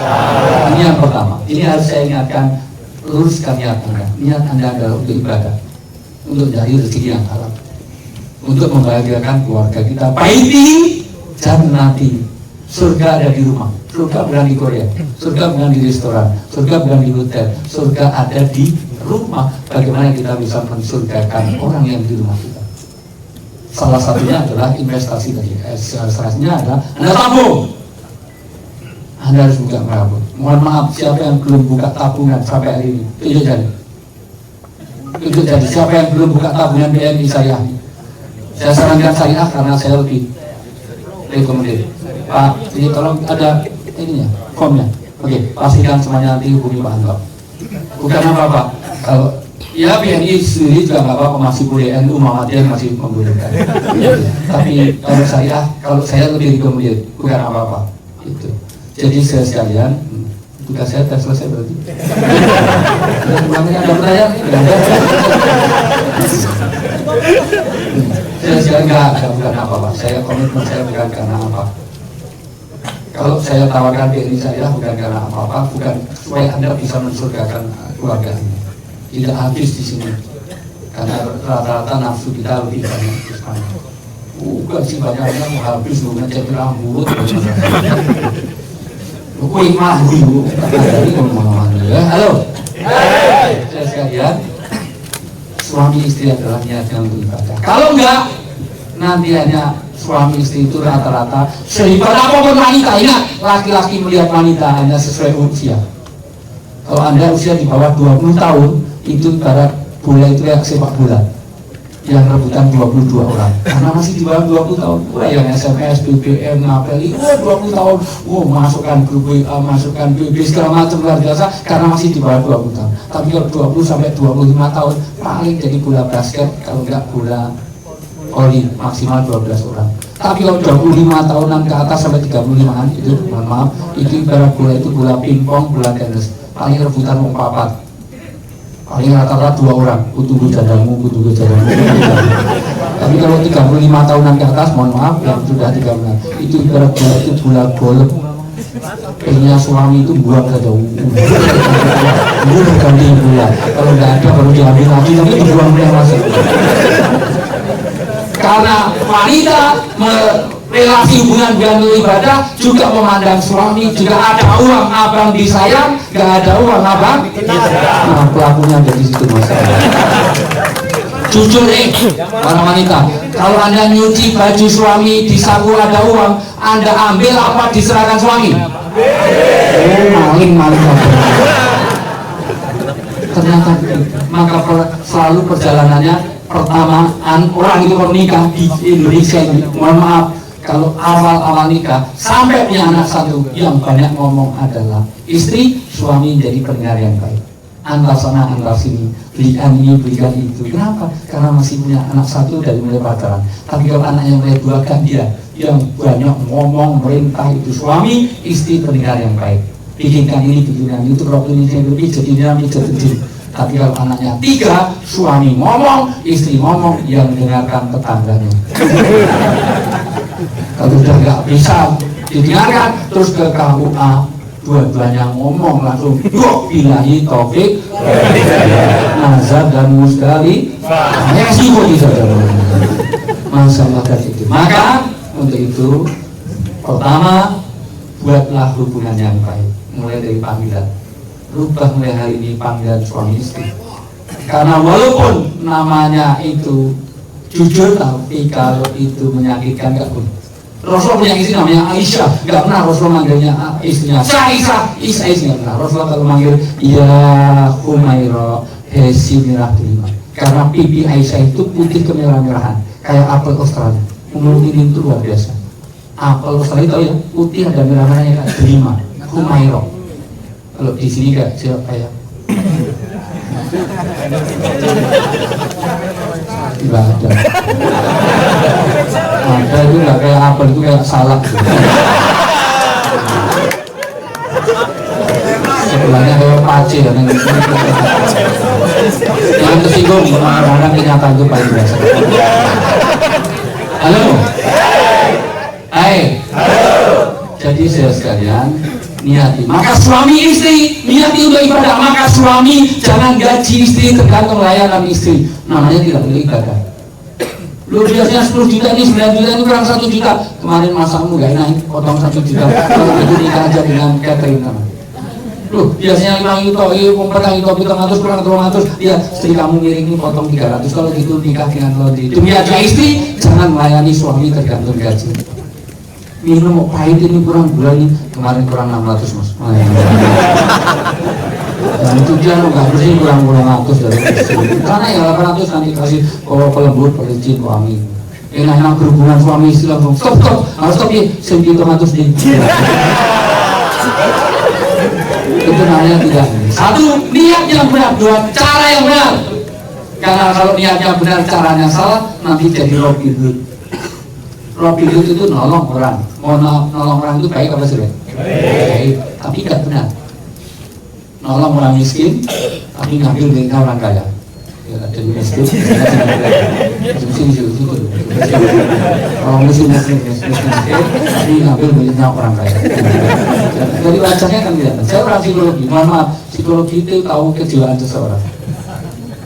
Ini yang pertama. Ini harus saya ingatkan, luruskan niat Anda. Niat Anda adalah untuk ibadah, untuk cari rezeki yang halal, untuk membahagiakan keluarga kita. Baiti jannati, surga ada di rumah. Surga bukan di Korea, surga bukan di restoran, surga bukan di hotel, surga ada di rumah. Bagaimana kita bisa mensurgakan orang yang di rumah kita? Salah satunya adalah investasi tadi. Salah satunya adalah Anda tabung. Anda harus buka tabung. Mohon maaf, siapa yang belum buka tabungan sampai hari ini? Tunjuk jari. Tunjuk jari. Siapa yang belum buka tabungan BNI Syariah? Saya sarankan Syariah karena saya lebih rekomendasi. Pak, ini tolong ada ininya, formnya. Oke, pastikan semuanya nanti hubungi Pak Anggap. Bukan apa-apa. Kalau ya BNI sendiri juga nggak apa-apa, masih boleh, NU Muhammadiyah masih membolehkan. Tapi kalau saya lebih rekomendasi, bukan apa-apa. Itu. Jadi saya sekalian, tugas saya sudah selesai berarti. Ada pertanyaan? Saya sekalian bukan apa-apa. Saya komitmen saya bukan karena apa. Kalau saya tawarkan diri saya bukan karena apa-apa, bukan supaya Anda bisa mensurgakan keluarga ini. Tidak habis di sini, karena rata-rata nafsu kita lebih banyak di sana. Bukan sih banyaknya mau habis, mau ngecat rambut. Wih mah dulu, dari ngomong-ngomong ya. Halo, saya sekalian, suami istri adalah niat yang beribadah. Kalau enggak, nanti hanya suami istri itu rata-rata sehebat apapun wanita. Ingat, laki-laki melihat wanita hanya sesuai usia. Kalau Anda usia di bawah 20 tahun, itu ibarat bola itu kayak sepak bola yang rebutan 22 orang, karena masih di bawah 20 tahun. Wah, yang SMS, BBM, ngapeli, 20 tahun, masukkan grup WA, masukkan BB, segala macam luar biasa, karena masih di bawah 20 tahun. Tapi kalau 20 sampai 25 tahun, paling jadi bola basket, kalau enggak bola voli, maksimal 12 orang. Tapi kalau 25 tahunan ke atas sampai 35an, itu mohon maaf, itu ibarat bola itu bola pingpong, bola tenis, paling rebutan mau papat. Paling rata-rata 2 orang, kutubu jadamu. Tapi kalau 35 tahunan ke atas, mohon maaf, yang sudah 30, itu ibarat bola itu bola golep. Kayaknya suami itu buang saja. Itu berganti bola. Kalau nggak ada baru diambil lagi, tapi dibuang yang masuk. Karena wanita relasi hubungan dengan ibadah juga memandang suami, juga ada uang abang disayang, nggak ada uang abang. Nah, pelakunya ada di situ masalah. Jujur para wanita, kalau Anda nyuci baju suami di saku ada uang, Anda ambil apa diserahkan suami? Maling. Ternyata maka selalu perjalanannya pertamaan orang itu menikah di Indonesia ini, mohon maaf, kalau awal-awal nikah sampai punya anak satu, yang banyak ngomong adalah istri, suami jadi pendengar yang baik, antar sana antar sini, belikan ini belikan itu. Kenapa? Karena masih punya anak satu dari mulai pacaran. Tapi kalau anak yang mulai dua kan dia yang banyak ngomong, merintah, itu suami, istri pendengar yang baik, bikinkan ini bikinkan itu, kalau ini lebih jadi ini jadi. Tapi kalau anaknya 3, suami ngomong, istri ngomong, yang mendengarkan tetangganya. Kalau sudah nggak bisa didengarkan, terus ke KUA, dua-duanya ngomong langsung, billahi taufik, nazar dan musdali, ya sih kok bisa masalah dari itu. Maka untuk itu, pertama, buatlah hubungan yang baik, mulai dari panggilan. Rubah mulai hari ini panggilan suami istri, karena walaupun namanya itu jujur, tapi kalau itu menyakitkan nggak pun. Rasulullah punya istri namanya Aisyah, nggak pernah Rasulullah manggilnya istrinya Isa nggak pernah. Rasulullah kalau manggil ya Humaira, Hesi merah delima. Karena pipi Aisyah itu putih kemerah-merahan, kayak apel Australia. Umur ini itu luar biasa. Apel Australia tahu ya, putih ada merah-merahnya kayak delima. Humaira. Kalau di sini kayak nggak ada. Ada itu nggak kayak apel, itu kayak salak gitu. Sebelahnya kayak pace ya, jangan tersinggung, orang kenyataan itu paling biasa. Halo, hai, jadi saya sekalian niati, maka suami istri niati untuk ibadah, maka suami jangan gaji istri tergantung layanan istri, namanya tidak boleh ibadah. Lu biasanya 10 juta ini 9 juta ini kurang 1 juta, kemarin masamu gak enak potong 1 juta, kalau itu nikah aja dengan catering namanya. Loh, biasanya 5 juta, petang itu 700 kurang 200, ya istri kamu ngiring ini potong 300, kalau gitu nikah dengan laundry. Demi aja istri, jangan melayani suami tergantung gaji. Minum mau pahit ini kurang gula ini, kemarin kurang 600 mas. Dan itu dia nggak bersih kurang 800 dari istri. Karena ya 800 nanti kasih pelembut, pelicin, wangi. Enak-enak berhubungan suami istri langsung stop, harus stop ya, 700 nih. Itu namanya tidak. Satu, niat yang benar. Dua, cara yang benar. Karena kalau niatnya benar, caranya salah, nanti jadi Robin Hood. Robin Hood itu nolong orang. Nolong orang itu baik apa sih? Baik, tapi tidak benar. Nolong orang miskin, tapi ngambil duitnya orang kaya. Ya, jadi miskin. Orang miskin, tapi ngambil duitnya orang kaya. Dari wajahnya kan tidak. Saya orang psikologi, mohon maaf, psikologi itu tahu kejiwaan seseorang.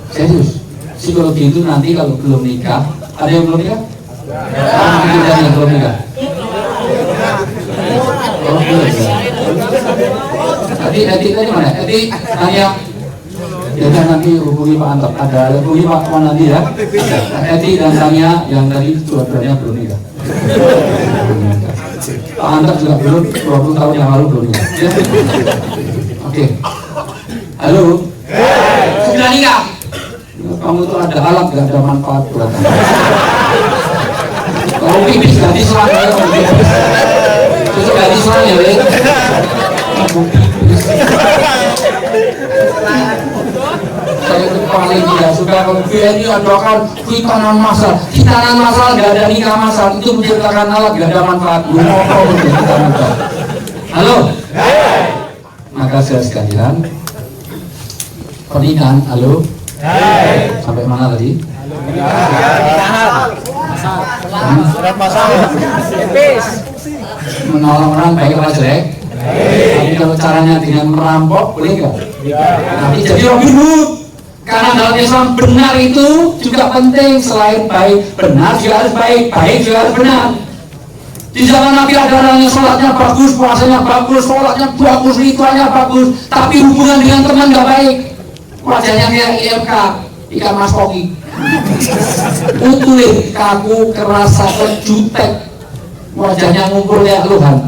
Serius, psikologi itu nanti kalau belum nikah, ada yang belum nikah? Ada yang belum nikah? Oh, belum ya. Tadi tadi mana? Tadi tanya. Ya nanti hubungi Pak Antep. Ada hubungi Pak Wanandi ya. Eti dan Tanya yang tadi dua-duanya belum nikah. Pak Antep juga belum 20 tahun yang lalu belum nikah. Ya? Oke. Halo. Sudah nikah. Kamu itu ada alat gak ada manfaat buat kamu. Kalau pipis gak diserang ya, kalau pipis. Terus gak diserang ya, Lek. Saya itu paling tidak suka kalau BNI adakan hitanan masal. Hitanan masal gak ada nikah masal, itu menciptakan alat gak ada manfaat. Halo. Maka saya sekalian pernikahan, halo. Sampai mana tadi? Menolong orang baik apa jelek? Tapi kalau caranya dengan merampok boleh nggak? Nanti jadi Robin Hood. Karena dalam Islam benar itu juga penting, selain baik benar juga harus baik, baik juga harus benar. Di zaman Nabi ada orang yang sholatnya bagus, puasanya bagus, sholatnya bagus, ritualnya bagus, tapi hubungan dengan teman nggak baik. Wajahnya kayak IMK, ikan mas koki, utuh, kaku, kerasa, jutek, wajahnya ngumpul kayak luhan.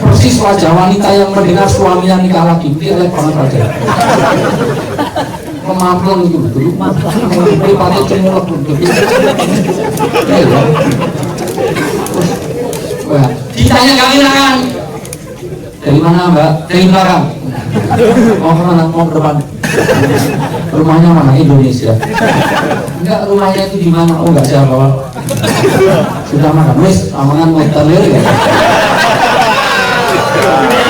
Persis wajah wanita yang mendengar suaminya nikah lagi, dia lihat banget wajah. Kemampuan itu betul, patut cemulok betul. Ditanya kawinakan, dari mana Mbak? Dari belakang. Mau kemana? Mau ke depan. Rumahnya mana? Indonesia. Enggak, rumahnya itu di mana? Oh enggak siapa. Sudah makan wis, amangan mau terlir ya.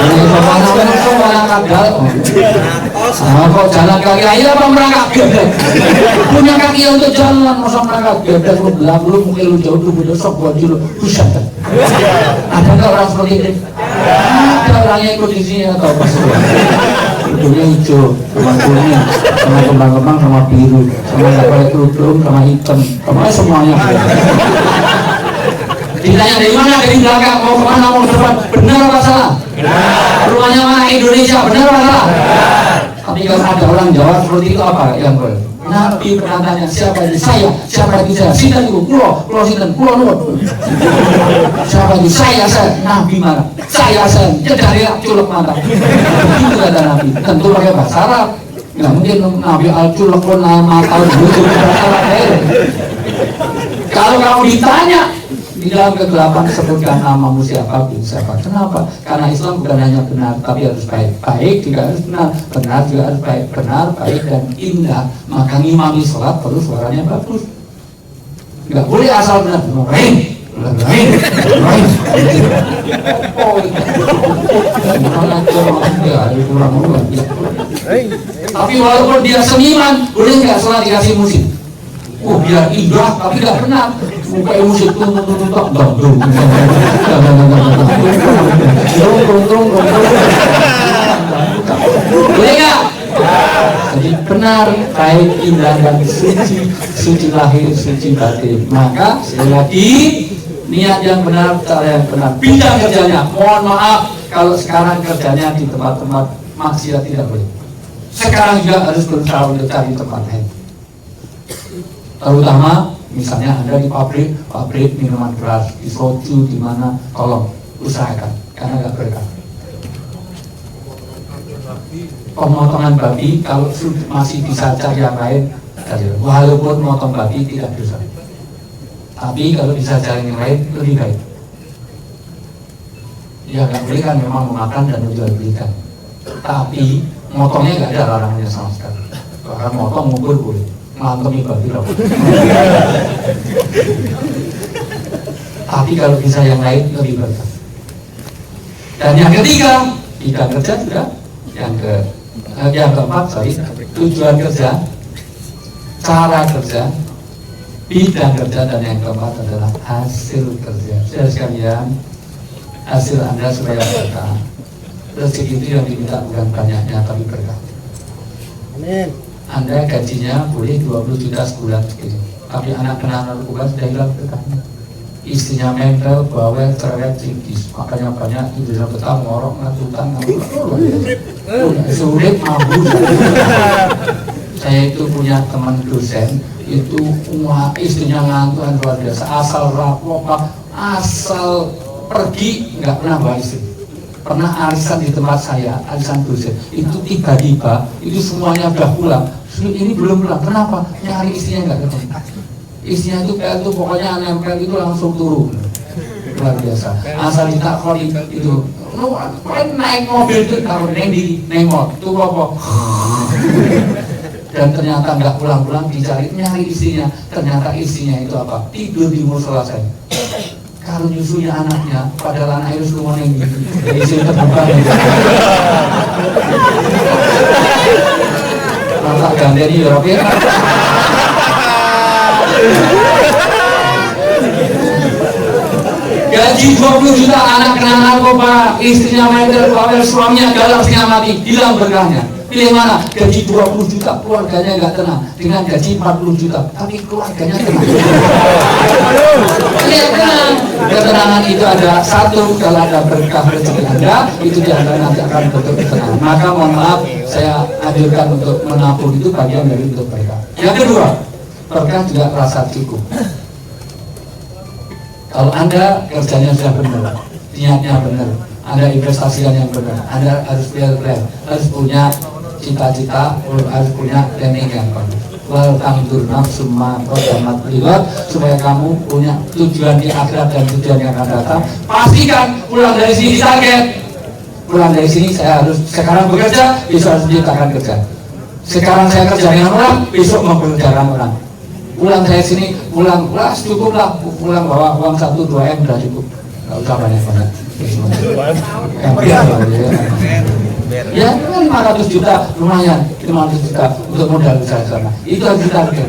Ini pemanasan semua yang kadal. Kok jalan kaki aja apa merangkak gede? Punya kaki untuk jalan, masa merangkak gede? Lu belakang lu mungkin lu jauh lu butuh sok buat dulu. Pusat. Ada nggak orang seperti ini? Ada orangnya ikut di sini atau apa? Hidungnya hijau, sama kuning, sama kembang-kembang, sama biru, sama nggak pakai kerudung, sama hitam, sama semuanya. Ditanya dari mana? Dari belakang. Mau kemana? Mau ke depan? Benar apa salah? Benar. Rumahnya mana? Indonesia. Benar apa salah? Benar. Tapi kalau ada orang Jawa seperti itu apa yang boleh? Nabi pernah tanya, siapa itu saya? Siapa itu saya? Sinten itu, kulo sinten, kulo nuwun. Siapa itu saya? Nabi marah. Saya cedari culek mata. Itu kata Nabi. Tentu pakai bahasa Arab. Nggak mungkin Nabi al-culek pun mata itu bahasa Arab. Kalau kamu ditanya di dalam kegelapan sebutkan namamu siapa, siapa. Kenapa? Karena Islam bukan hanya benar, tapi harus baik. Baik juga harus benar, benar juga harus baik. Benar, baik, dan indah. Maka ngimami sholat perlu suaranya bagus. Nggak boleh asal benar. Tapi walaupun dia seniman, boleh nggak sholat dikasih musik? Oh, biar indah, tapi nggak benar. Muka musik boleh nggak? Jadi benar, baik, indah, dan suci. Suci lahir, suci batin. Maka sekali lagi, niat yang benar, cara yang benar. Bidang kerjanya, mohon maaf kalau sekarang kerjanya di tempat-tempat maksiat tidak boleh. Sekarang juga harus berusaha untuk cari tempat lain. Terutama misalnya Anda di pabrik minuman keras, di soju, di mana, tolong usahakan karena nggak berkah. Pemotongan babi kalau masih bisa cari yang lain, walaupun motong babi tidak dosa. Tapi kalau bisa cari yang lain lebih baik. Ya nggak boleh kan memang memakan dan menjual belikan. Tapi motongnya nggak ada larangannya sama sekali. Bahkan motong ngubur boleh. Ngantemi babi loh. Tapi kalau bisa yang lain lebih baik. Dan yang ketiga, tidak kerja juga. Yang keempat, tujuan kerja, cara kerja, bidang kerja, dan yang keempat adalah hasil kerja. Saudara sekalian, hasil Anda supaya berkah. Rezeki itu yang diminta bukan banyaknya, tapi berkah. Amin. Anda gajinya boleh 20 juta sebulan gitu. Tapi anak kena narkoba sudah hilang berkahnya. Istrinya mental, bawel, cerewet, cikis. Makanya banyak Indonesia betah, ngorok, ngatutan, sulit, mabuk. Saya itu punya teman dosen, itu istrinya ngantuan luar biasa. Asal rapopak, asal pergi, nggak pernah bawa istri. Pernah arisan di tempat saya, arisan dosen, itu tiba-tiba itu semuanya udah pulang, ini belum pulang. Kenapa? Nyari istrinya nggak ketemu. Istrinya itu kayak itu pokoknya nempel itu langsung turun, luar biasa. Asal ditakon itu, lu naik mobil itu taruh nengok, tuh apa? Dan ternyata nggak pulang-pulang, dicari nyari istrinya, ternyata istrinya itu apa? Tidur di musola saya. Kalau nyusunya anaknya, padahal anaknya semua yang isi terbuka. Masa gantian di Eropa ya? Gaji 20 juta, anak kena narkoba, istrinya main terbawa, suaminya galau setengah mati, hilang berkahnya. Pilih mana? Gaji 20 juta, keluarganya nggak tenang. Dengan gaji 40 juta, tapi keluarganya tenang. Iya tenang. Ketenangan itu ada satu, kalau ada berkah rezeki Anda, itu diantara nanti akan betul tenang. Maka mohon maaf, saya anjurkan untuk menabung itu bagian dari untuk berkah. Yang kedua, berkah juga rasa cukup. Kalau Anda kerjanya sudah benar, niatnya benar, Anda investasikan yang benar, Anda harus real, harus punya cita-cita, harus punya planning yang bagus. Wal tangdur nafsu ma qaddamat liwat, supaya kamu punya tujuan di akhirat dan tujuan yang akan datang. Pastikan pulang dari sini target. Pulang dari sini saya harus sekarang bekerja, besok harus menciptakan kerja. Sekarang saya kerja dengan orang, besok mempekerjakan orang. Pulang saya sini, pulang cukup lah, pulang bawa uang 1-2 M udah cukup. Nggak usah banyak-banyak. Ya, 500 juta lumayan, 500 juta untuk modal usaha sana. Itu harus ditarget.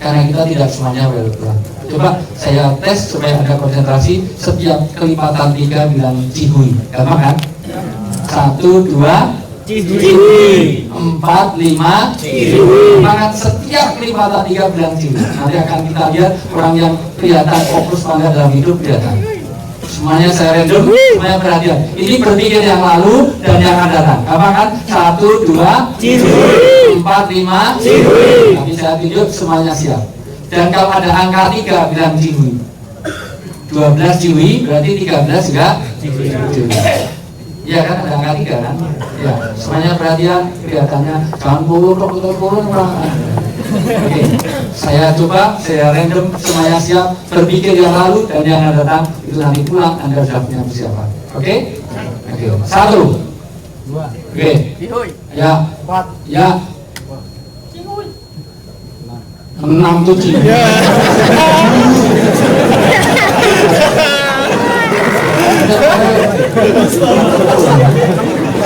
Karena kita tidak semuanya well pulang. Coba saya tes supaya ada konsentrasi. Setiap kelipatan 3 bilang cihui, gampang kan? 1, 2 cihui, 4, 5 cihui. Maka setiap kelipatan 3 bilang cihui. Nanti akan kita lihat orang yang kelihatan fokus pada dalam hidup kelihatan. Semuanya saya random, semuanya perhatian. Ini berpikir yang lalu dan yang akan datang. Apa kan? 1, 2, 4, 5, tapi saya tunjuk semuanya siap. Dan kalau ada angka 3 bilang cihui. 12 cihui berarti 13 juga cihui. Iya kan, ada angka 3 kan? Ya, semuanya perhatian, kelihatannya jangan pulun. Oke, saya coba, saya random, semuanya siap. Berpikir yang lalu dan yang akan datang itu nanti pulang Anda sudah punya persiapan. Oke? Oke. 1, 2, oke. Ya, 4, ya. 6 tuh cihui.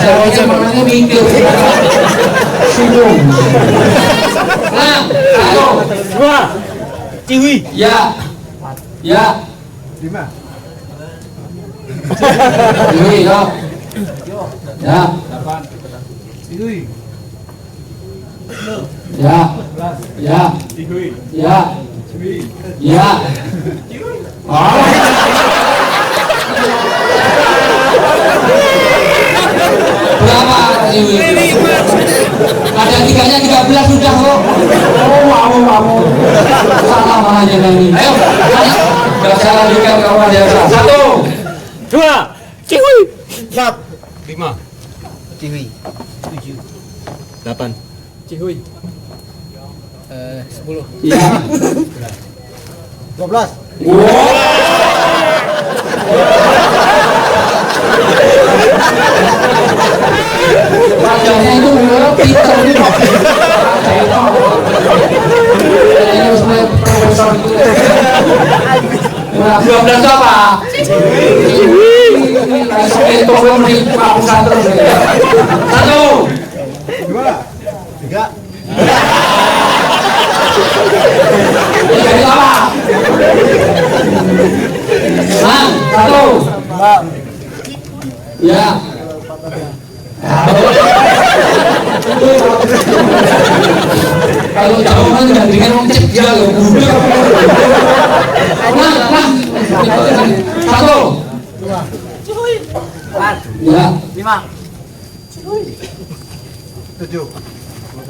Saya pikir maknanya mikir. Sungguh. Nah, 1, 2, cihui. ya, ya. 5. Cihui, yo. Ya, Cihui. ya, ya, ya, ya. Oh. Berapa cihui? Ada 3-nya 13 sudah kok. Oh, mau. Salah malah jangan ini. Ayo, nggak saya lanjutkan ke awal biasa. 1, 2, cihui. 4, 5, cihui. 7, 8, cihui. 10, ya. 12. Wajahnya itu pintar nih. Ini harus mulai profesor itu. 12 apa? Sampai itu belum di pakusan terus. 1, 2, 3. Jadi apa? Nah, 1. Ya. Kalau jauh kan nggak dengar orang cegah ya udah. Nah. 1, 2, ya. 5, 7.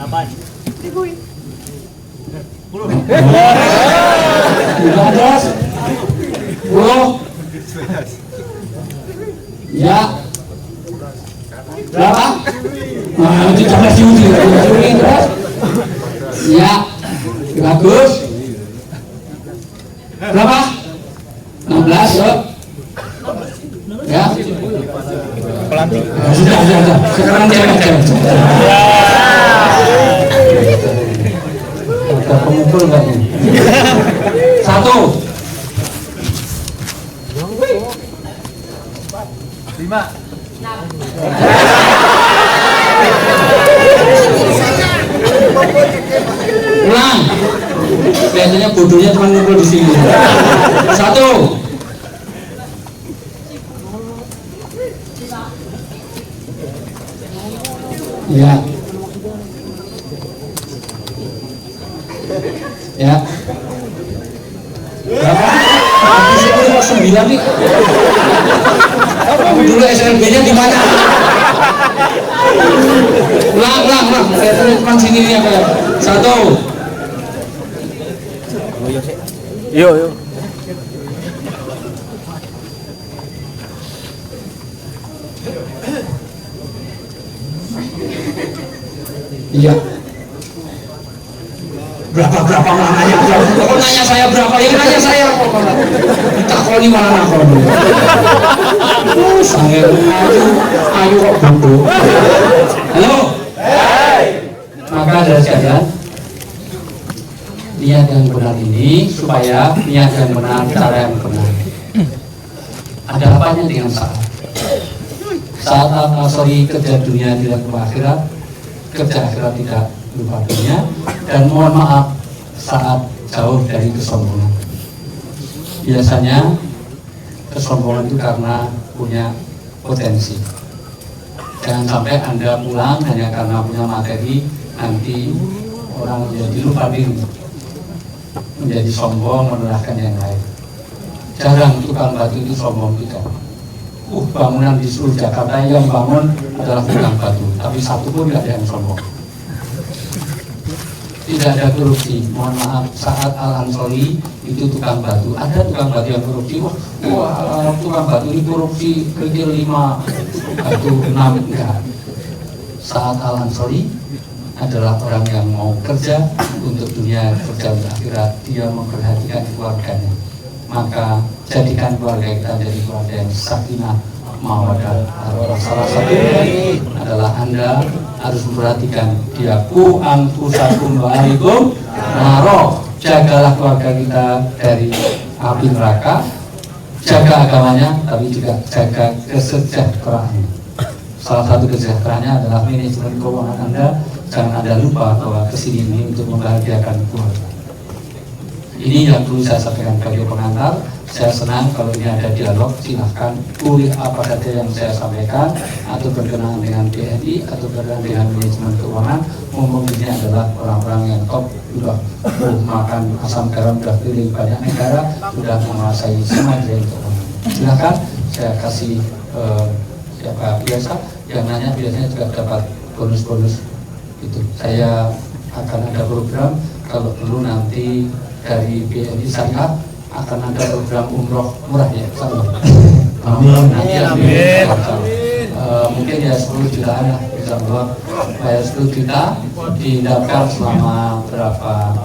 8, 15, 10, ya. Berapa? Nah, itu 13 cihui. Ya, bagus. Berapa? 16, yuk. Ya. pelantik. Sudah. Sekarang cewek. Ada pemukul nggak nih? 1, 5. ulang. Biasanya bodohnya cuma ngumpul di sini. 1, ya. Ya. Berapa? 9 nih. Dulu SLB-nya di mana? Ulang. Depan sini nih apa ya? 1. Yuk. Iya. Berapa mananya? Kok nanya saya berapa? Yang nanya saya kok. Takoni malah nakoni. Saya ayo kok bodoh. Halo. Maka dari sekalian, niat yang benar ini supaya niat yang benar, cara yang benar. Ada apanya dengan saat? Saat asli kerja dunia tidak ke akhirat, kerja akhirat tidak lupa dunia, dan mohon maaf saat jauh dari kesombongan. Biasanya kesombongan itu karena punya potensi. Jangan sampai Anda pulang hanya karena punya materi, nanti orang menjadi lupa diri, menjadi sombong, menyalahkan yang lain. Jarang tukang batu itu sombong tidak. Bangunan di seluruh Jakarta yang bangun adalah tukang batu, tapi satu pun tidak ada yang sombong. Tidak ada korupsi. Mohon maaf, saat Al-Ansori itu tukang batu. Ada tukang batu yang korupsi. Wah, tukang batu ini korupsi kerikil 5, batu 6, enggak. Saat Al-Ansori adalah orang yang mau kerja untuk dunia, kerja untuk akhirat. Dia memperhatikan keluarganya. Maka jadikan keluarga kita jadi keluarga yang sakinah, mawaddah. Salah satunya adalah Anda harus memperhatikan dia. Ku anfusakum wa ahlikum naro. Jagalah keluarga kita dari api neraka. Jaga agamanya, tapi juga jaga kesejahteraannya. Salah satu kesejahteraannya adalah manajemen keuangan Anda. Jangan Anda lupa bahwa kesini ini untuk membahagiakan keluarga. Ini yang perlu saya sampaikan bagi pengantar. Saya senang kalau ini ada dialog. Silahkan kulik apa saja yang saya sampaikan, atau berkenaan dengan BNI, atau berkenaan dengan manajemen keuangan. Mumpung ini adalah orang-orang yang top, sudah makan asam garam, sudah keliling banyak negara, sudah menguasai semua jalan keuangan. Silahkan saya kasih siapa biasa yang nanya biasanya juga dapat bonus-bonus itu. Saya akan ada program kalau perlu nanti dari BNI Syariah akan ada program umroh murah ya, amin. Nanti mungkin ya 10 jutaan lah, bisa buat bayar 10 juta didaftar selama berapa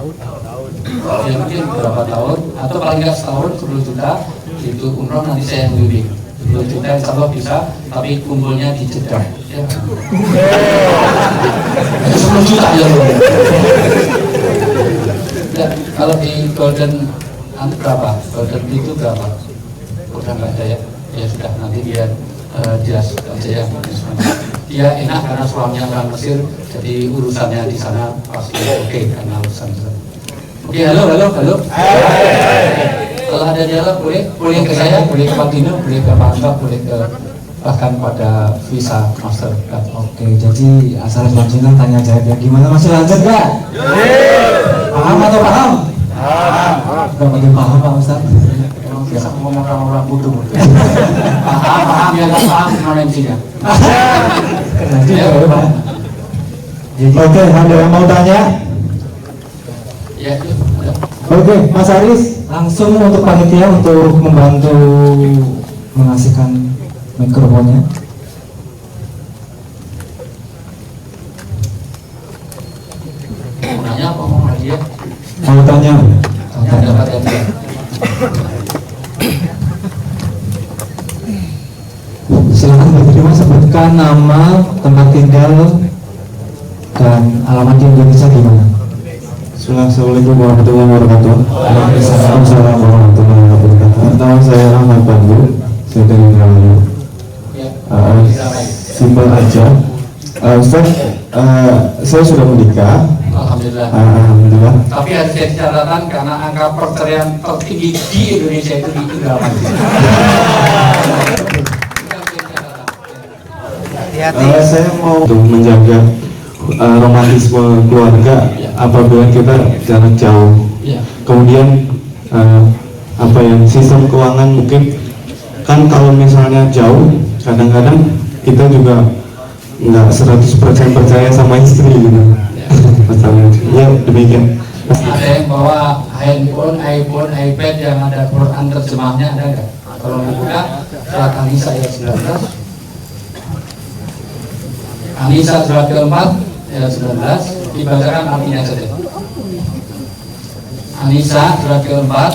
ya, mungkin berapa tahun atau paling nggak setahun 10 juta itu umroh, nanti saya yang bimbing 10 juta insya Allah bisa, tapi kumpulnya di Jeddah ya. 10 juta ya ya, kalau di Golden berapa? Golden itu berapa? Udah nggak ada ya? Ya sudah, nanti biar dia aja ya. Dia enak karena suaminya orang Mesir, jadi urusannya di sana pasti oke karena urusan itu. Oke, halo. Kalau ada dialog boleh ke saya, boleh ke Pak Dino, boleh ke Pak Anto, boleh ke bahkan pada visa master. Oke, jadi asal selanjutnya tanya jawab ya, gimana, masih lanjut nggak? Paham atau paham? Paham. Betul paham Pak Ustaz. Biasa ngomong orang bodoh. Paham ya, nggak paham gimana intinya? Oke, ada yang mau tanya? Ya, Oke, Mas Aris, langsung untuk panitia untuk membantu mengasihkan mikrofonnya. mau nanya apa mau hadiah? Mau tanya? Yang dapat hadiah. Silakan diterima, sebutkan nama, tempat tinggal, dan alamat di Indonesia di mana? Assalamualaikum warahmatullahi wabarakatuh. Waalaikumsalam warahmatullahi wabarakatuh. Pertama saya Ahmad Pandu, saya dari Indramayu. Simpel aja. Ustaz, saya sudah menikah. Alhamdulillah. Alhamdulillah. Tapi harus jadi catatan karena angka perceraian tertinggi di Indonesia itu di Indramayu. Saya mau untuk menjaga romantisme keluarga apabila kita jarak jauh. Ya. Kemudian apa yang sistem keuangan mungkin kan kalau misalnya jauh kadang-kadang kita juga nggak 100% percaya sama istri gitu. Masalahnya ya demikian. Ada yang bawa handphone, iPhone, iPad yang ada Quran terjemahnya, ada nggak? Kalau buka surat An-Nisa ayat 19. An-Nisa surat keempat ayat 19, dibacakan artinya saja. An-Nisa surat keempat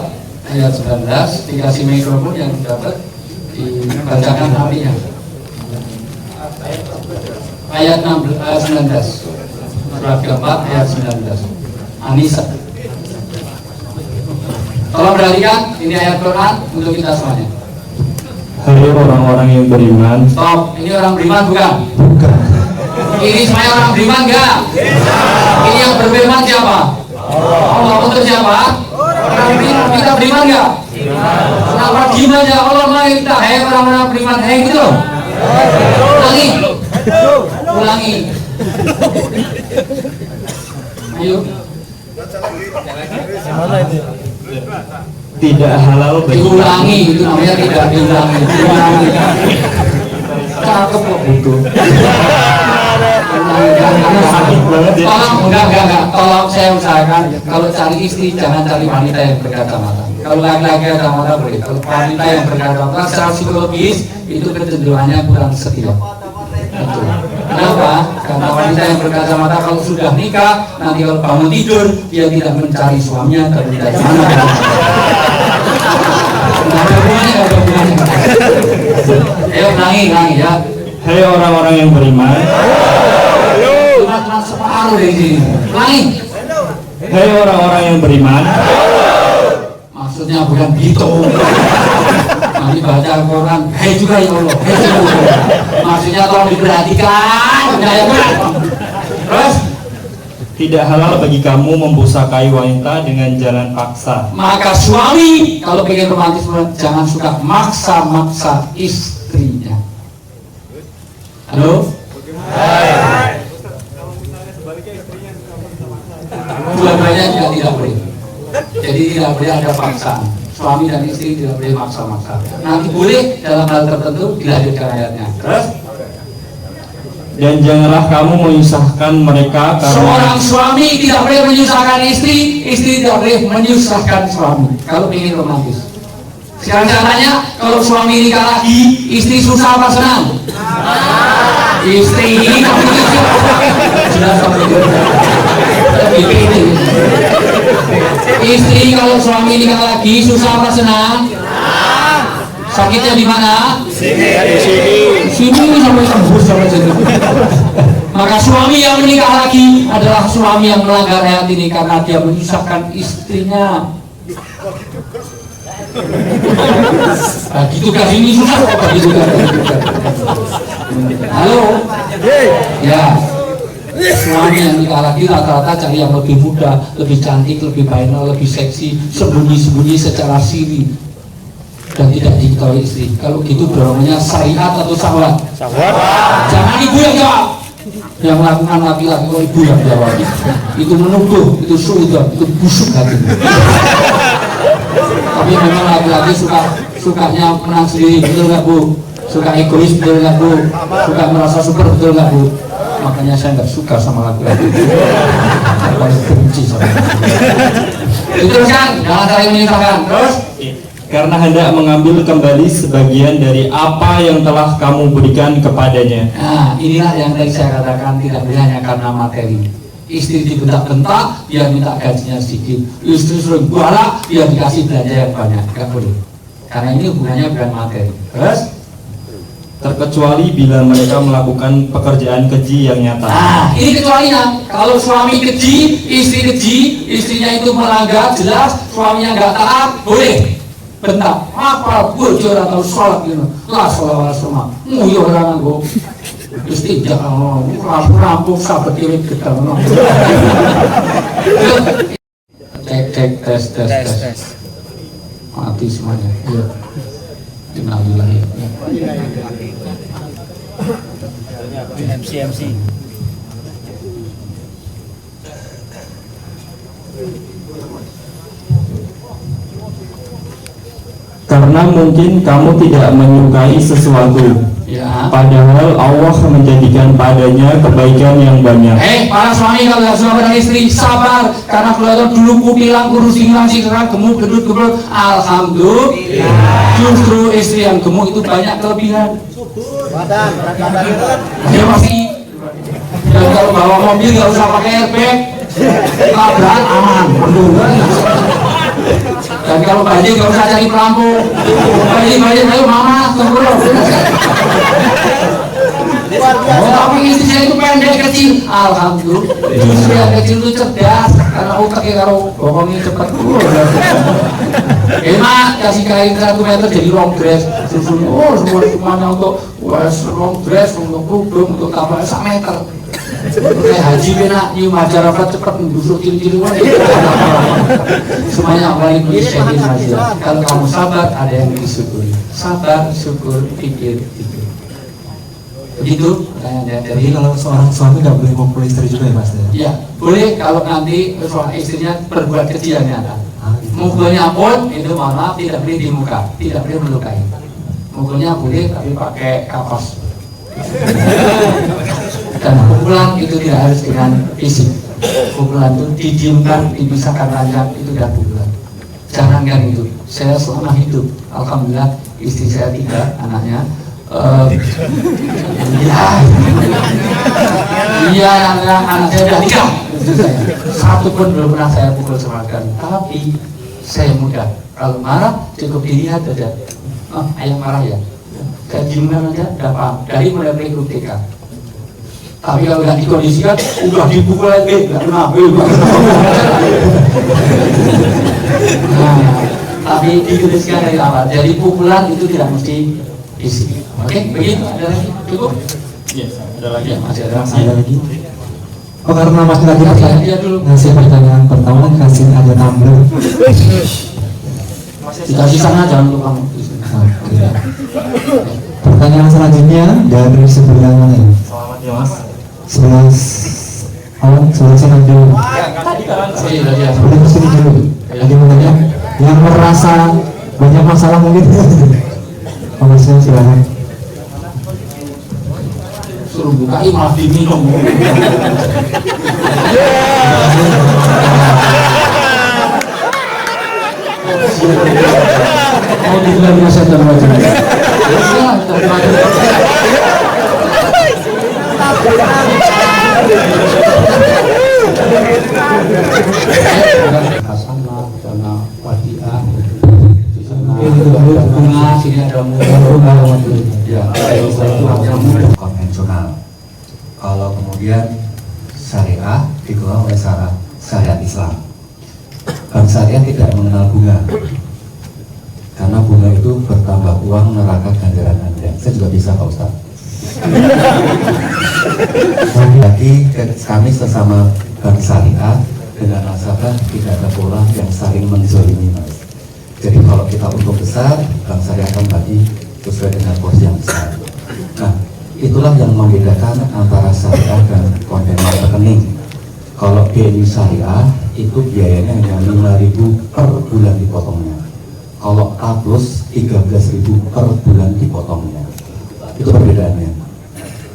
ayat 19, dikasih mikrofon yang dapat dibacakan artinya. Ayat 19, surat keempat ayat 19, An-Nisa. Tolong perhatikan, ini ayat Quran untuk kita semuanya. Hai orang-orang yang beriman. Stop, ini orang beriman bukan? Ini semuanya orang beriman enggak? Ini yang berfirman siapa? Allah. Untuk siapa? Orang beriman. Kita beriman enggak? Kenapa diem aja? Allah melalui kita. Hei orang-orang beriman. Hei gitu loh. Ulangi. Ayo. Tidak halal bagi Diulangi, itu namanya tidak diulangi. Diulangi. Cakep kok itu. sakit banget ya. Tolong, enggak. Tolong saya usahakan kalau cari istri jangan cari wanita yang berkacamata. Kalau laki-laki kacamata boleh. Kalau wanita yang berkacamata secara psikologis itu kecenderungannya kurang setia. Betul. Kenapa? Karena wanita yang berkacamata kalau sudah nikah nanti kalau bangun tidur dia tidak mencari suaminya tapi dari mana? Nggak ada hubungannya. Ayo ulangi ya. Hai orang-orang yang beriman. Cuma separuh dari sini. Ulangi. Hai orang-orang yang beriman. Maksudnya bukan gitu. Nanti baca Al-Quran, hei juga ya Allah, hei juga. Maksudnya tolong diperhatikan. Terus? Tidak halal bagi kamu membusakai wanita dengan jalan paksa. Maka suami kalau pengen romantis jangan suka maksa-maksa istrinya. Halo? Dua-duanya juga tidak boleh. Jadi tidak boleh ada paksaan. Suami dan istri tidak boleh maksa-maksa. Nanti boleh dalam hal tertentu dilanjutkan ayatnya. Terus? Dan janganlah kamu menyusahkan mereka Seorang karena suami tidak boleh menyusahkan istri, istri tidak boleh menyusahkan suami. Kalau ingin romantis. Sekarang saya tanya, kalau suami nikah lagi, istri susah apa senang? Istri ini jelas sampai ini. Istri kalau suami nikah lagi susah apa senang? Sakitnya di mana? Sini sampai sembuh sampai sini. Maka suami yang menikah lagi adalah suami yang melanggar ayat ini karena dia menyusahkan istrinya. Nah, gitu kan ini susah kok gitu kan. Halo. Ya. Suami yang nikah lagi rata-rata cari yang lebih muda, lebih cantik, lebih baik, lebih seksi, sembunyi-sembunyi secara siri dan tidak diketahui istri. Kalau gitu namanya syariat atau syahwat? Syahwat. Jangan ibu yang jawab. Yang melakukan laki-laki, kalau ibu yang jawab. Itu menuduh, itu suudon, itu busuk hati. Tapi memang laki-laki sukanya menang sendiri, betul nggak Bu? Suka egois, betul nggak Bu? Suka merasa super, betul nggak Bu? Makanya saya nggak suka sama laki-laki. Saya benci sama itu kan, jangan saling menyusahkan. Terus? karena hendak mengambil kembali sebagian dari apa yang telah kamu berikan kepadanya. Nah, inilah yang tadi saya katakan tidak boleh hanya karena materi. Istri dibentak-bentak, dia minta gajinya sedikit. Istri sering galak, dia dikasih belanja yang banyak. Tidak boleh. Karena ini hubungannya bukan materi. Terus? Terkecuali bila mereka melakukan pekerjaan keji yang nyata. Nah, ini kecualinya. Kalau suami keji, istrinya itu melanggar, jelas suaminya nggak taat, boleh. Bentak, apa bocor atau sholat gitu. Lah sholat semua. Nguyuh orang aku. Istri jangan rampung sahabat irit kita. Cek tes. Mati semuanya. Iya. Innalillahi. MC. Karena mungkin kamu tidak menyukai sesuatu, Ya. padahal Allah menjadikan padanya kebaikan yang banyak. Para suami kalau nggak suka pada istri sabar, karena kalau dulu kupilang kurus hilang sih sekarang gemuk gendut gemuk. Alhamdulillah. Justru istri yang gemuk itu banyak kelebihan. Dia masih. Dan kalau bawa mobil nggak usah pakai airbag, tabrakan aman. Dan kalau banjir nggak usah cari pelampung. Banjir, ayo mama tunggu dulu. Oh, tapi istri saya itu pendek kecil. Alhamdulillah. Istri yang kecil itu cerdas karena otaknya kalau bokongnya cepat. Emak kasih kain 1 meter jadi long dress. Susun semuanya untuk long dress, untuk kerudung, untuk tambah 1 meter. Kayak haji benak nyium hajar apa cepat membusuk ciri-ciri semuanya paling bersyukur saja. Kalau kamu sabar ada yang disyukuri. Sabar, syukur, pikir. Begitu pertanyaannya. Jadi kalau seorang suami nggak boleh mukul istri juga ya Mas? Ya boleh kalau nanti suami istrinya berbuat kecil yang nyata. Mukulnya pun itu mohon maaf tidak boleh di muka, tidak boleh melukai. Mukulnya boleh tapi pakai kapas. Dan pukulan itu tidak harus dengan fisik. Pukulan itu didiamkan, dipisahkan ranjang, itu dah pukulan. Jangankan itu. Saya selama hidup, alhamdulillah istri saya 3 anaknya. Iya, anak saya udah 3. Satu pun belum pernah saya pukul sama sekali. Tapi saya mudah. Kalau marah cukup dilihat saja. Oh, ayah marah ya. Saya diamkan aja, udah paham. Dari mulai berikut TK. Tapi kalau udah dikondisikan, udah dipukul lagi, nggak pernah. Tapi dikondisikan dari awal. Jadi pukulan itu tidak mesti isi. Oke, begitu. Ada lagi? Cukup? Yes, ada lagi. Ya, masih ada Ada lagi. Oh, karena masih lagi dia dulu. ngasih pertanyaan pertama kasih ada tumbler. Dikasih sana, jangan lupa kamu. Oke. Pertanyaan selanjutnya dari sebelah mana ya? Selamat ya Mas. Sebelah sebelah sana dulu. Iya, iya. Sebelah sini dulu. Lagi mau tanya yang merasa banyak masalah mungkin. Maksudnya silakan. Suruh bukai malah diminum. Oh, tidak biasa terbaca. Hasanah, sana wadiah, di sana ada bunga, sini ada bunga. Ya, itu ada bunga. Konvensional. Kalau kemudian syariah dikelola oleh syariat Islam. Bank syariah tidak mengenal bunga, karena bunga itu bertambah uang neraka ganjaran Anda. Saya juga bisa Pak Ustaz. Jadi kami sesama bank syariah dengan nasabah tidak ada pola yang saling menzolimi, Mas. Jadi kalau kita untung besar, bank syariah akan bagi sesuai dengan porsi yang besar. Nah, itulah yang membedakan antara syariah dan konvensional rekening. Kalau BNI syariah itu biayanya hanya 5.000 per bulan dipotongnya. Kalau A plus 13.000 per bulan dipotongnya. Itu perbedaannya.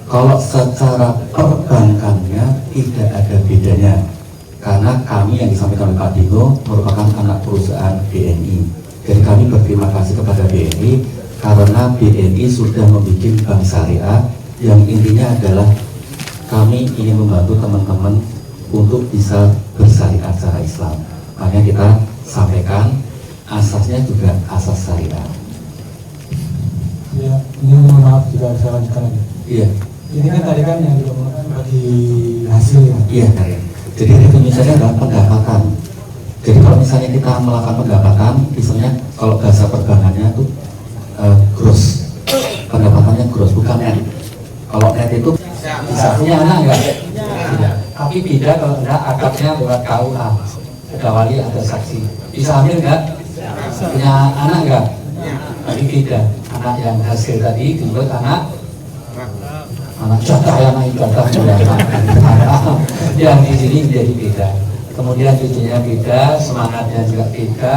Kalau secara perbankannya tidak ada bedanya, karena kami yang disampaikan oleh Pak Dino merupakan anak perusahaan BNI. Jadi kami berterima kasih kepada BNI karena BNI sudah membuat bank syariah yang intinya adalah kami ingin membantu teman-teman untuk bisa bersyariat secara Islam. Makanya kita sampaikan asasnya juga asas syariah. Ya, ini mohon maaf jika saya lanjutkan lagi. Iya. Ini kan tadi kan yang diomongkan bagi hasil ya. Iya, Karin. Jadi definisinya adalah pendapatan. Jadi kalau misalnya kita melakukan pendapatan, misalnya kalau bahasa perbankannya itu gross, pendapatannya gross, bukan net. Kalau net itu Bisa punya anak enggak? Tidak. Tapi beda kalau enggak akadnya lewat KUA. Ada wali, ada saksi. Bisa hamil enggak? Punya anak enggak? Tapi beda. Anak yang hasil tadi disebut anak jatah, anak jatah juga anak. Yang di sini menjadi beda. Kemudian cucunya beda, semangatnya juga beda.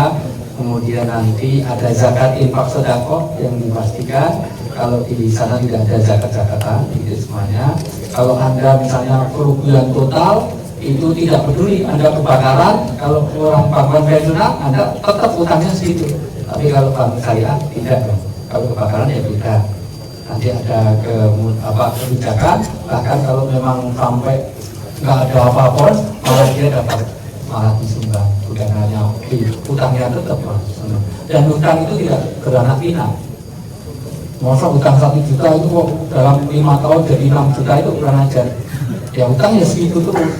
Kemudian nanti ada zakat infak sedekah yang dipastikan. Kalau di sana tidak ada zakat-zakatan, itu semuanya. Kalau Anda misalnya kerugian total, itu tidak peduli Anda kebakaran. Kalau orang bank konvensional, Anda tetap utangnya segitu. Tapi kalau bank syariah tidak. Kalau kebakaran ya beda. Nanti ada kebijakan. Bahkan kalau memang sampai nggak ada apa-apa, malah dia dapat malah disumbang. Bukan hanya utangnya tetap, dan utang itu tidak beranak pinak. Masa utang 1 juta itu kok dalam 5 tahun jadi 6 juta itu kurang ajar. Ya utang ya segitu terus.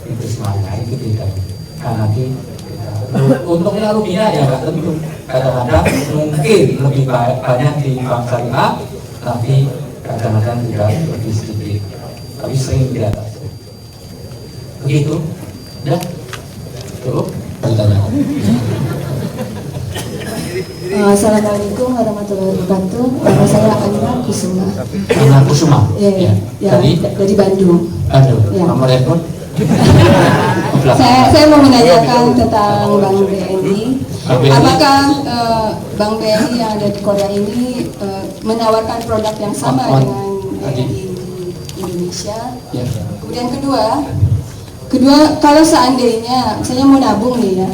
Itu semuanya, itu beda. Nah nanti untungnya ruginya ya nggak tentu. Kadang-kadang mungkin lebih banyak di bank syariah, tapi kadang-kadang juga lebih sedikit. Tapi sering di atas. Begitu. Udah? Cukup? Pertanyaan. Assalamualaikum warahmatullahi wabarakatuh. Nama saya Anna Kusuma. Anna Kusuma. Ya, Ya. dari Bandung. Aduh, Ya. nomor handphone? Saya mau menanyakan tentang Bank BNI. Apakah Bank BNI yang ada di Korea ini menawarkan produk yang sama dengan BNI di Indonesia? Kemudian kedua, kalau seandainya misalnya mau nabung nih ya,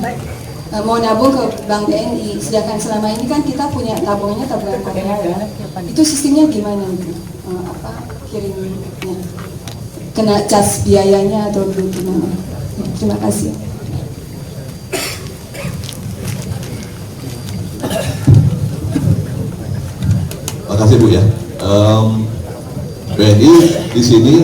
mau nabung ke Bank BNI, sedangkan selama ini kan kita punya tabungan Korea ya, itu sistemnya gimana itu? Kirimnya? Kena cas biayanya atau gimana? Terima kasih. Makasih Bu ya. BNI di sini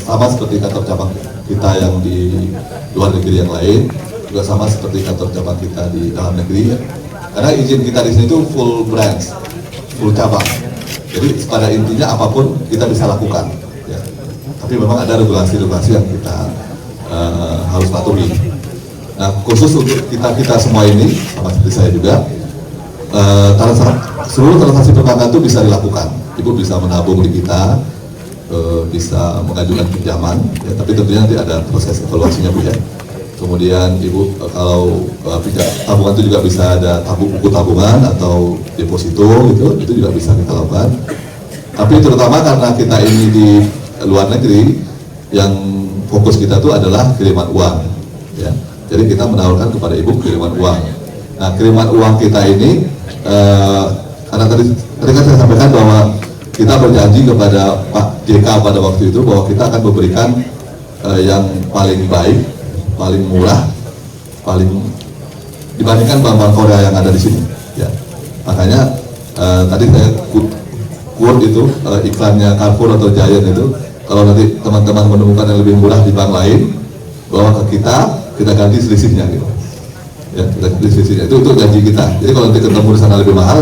sama seperti kantor cabang kita yang di luar negeri yang lain, juga sama seperti kantor cabang kita di dalam negeri ya. Karena izin kita di sini itu full branch, full cabang. Jadi pada intinya apapun kita bisa lakukan. Ya. Tapi memang ada regulasi-regulasi yang kita harus patuhi. Nah khusus untuk kita semua ini, sama seperti saya juga, seluruh transaksi perbankan itu bisa dilakukan. Ibu bisa menabung di kita, bisa mengajukan pinjaman, ya, tapi tentunya nanti ada proses evaluasinya Bu ya. Kemudian Ibu kalau tabungan itu juga bisa ada buku tabungan atau deposito gitu, itu juga bisa kita lakukan. Tapi terutama karena kita ini di luar negeri, yang fokus kita itu adalah kiriman uang, ya. Jadi kita menawarkan kepada Ibu kiriman uang. Nah kiriman uang kita ini, karena tadi kan saya sampaikan bahwa kita berjanji kepada Pak JK pada waktu itu bahwa kita akan memberikan yang paling baik, paling murah, paling dibandingkan bank-bank Korea yang ada di sini. Ya. Makanya tadi saya quote itu iklannya Carrefour atau Giant itu, kalau nanti teman-teman menemukan yang lebih murah di bank lain, bawa ke kita ganti selisihnya gitu. Ya, kita ganti selisihnya. Itu janji kita. Jadi kalau nanti ketemu di sana lebih mahal,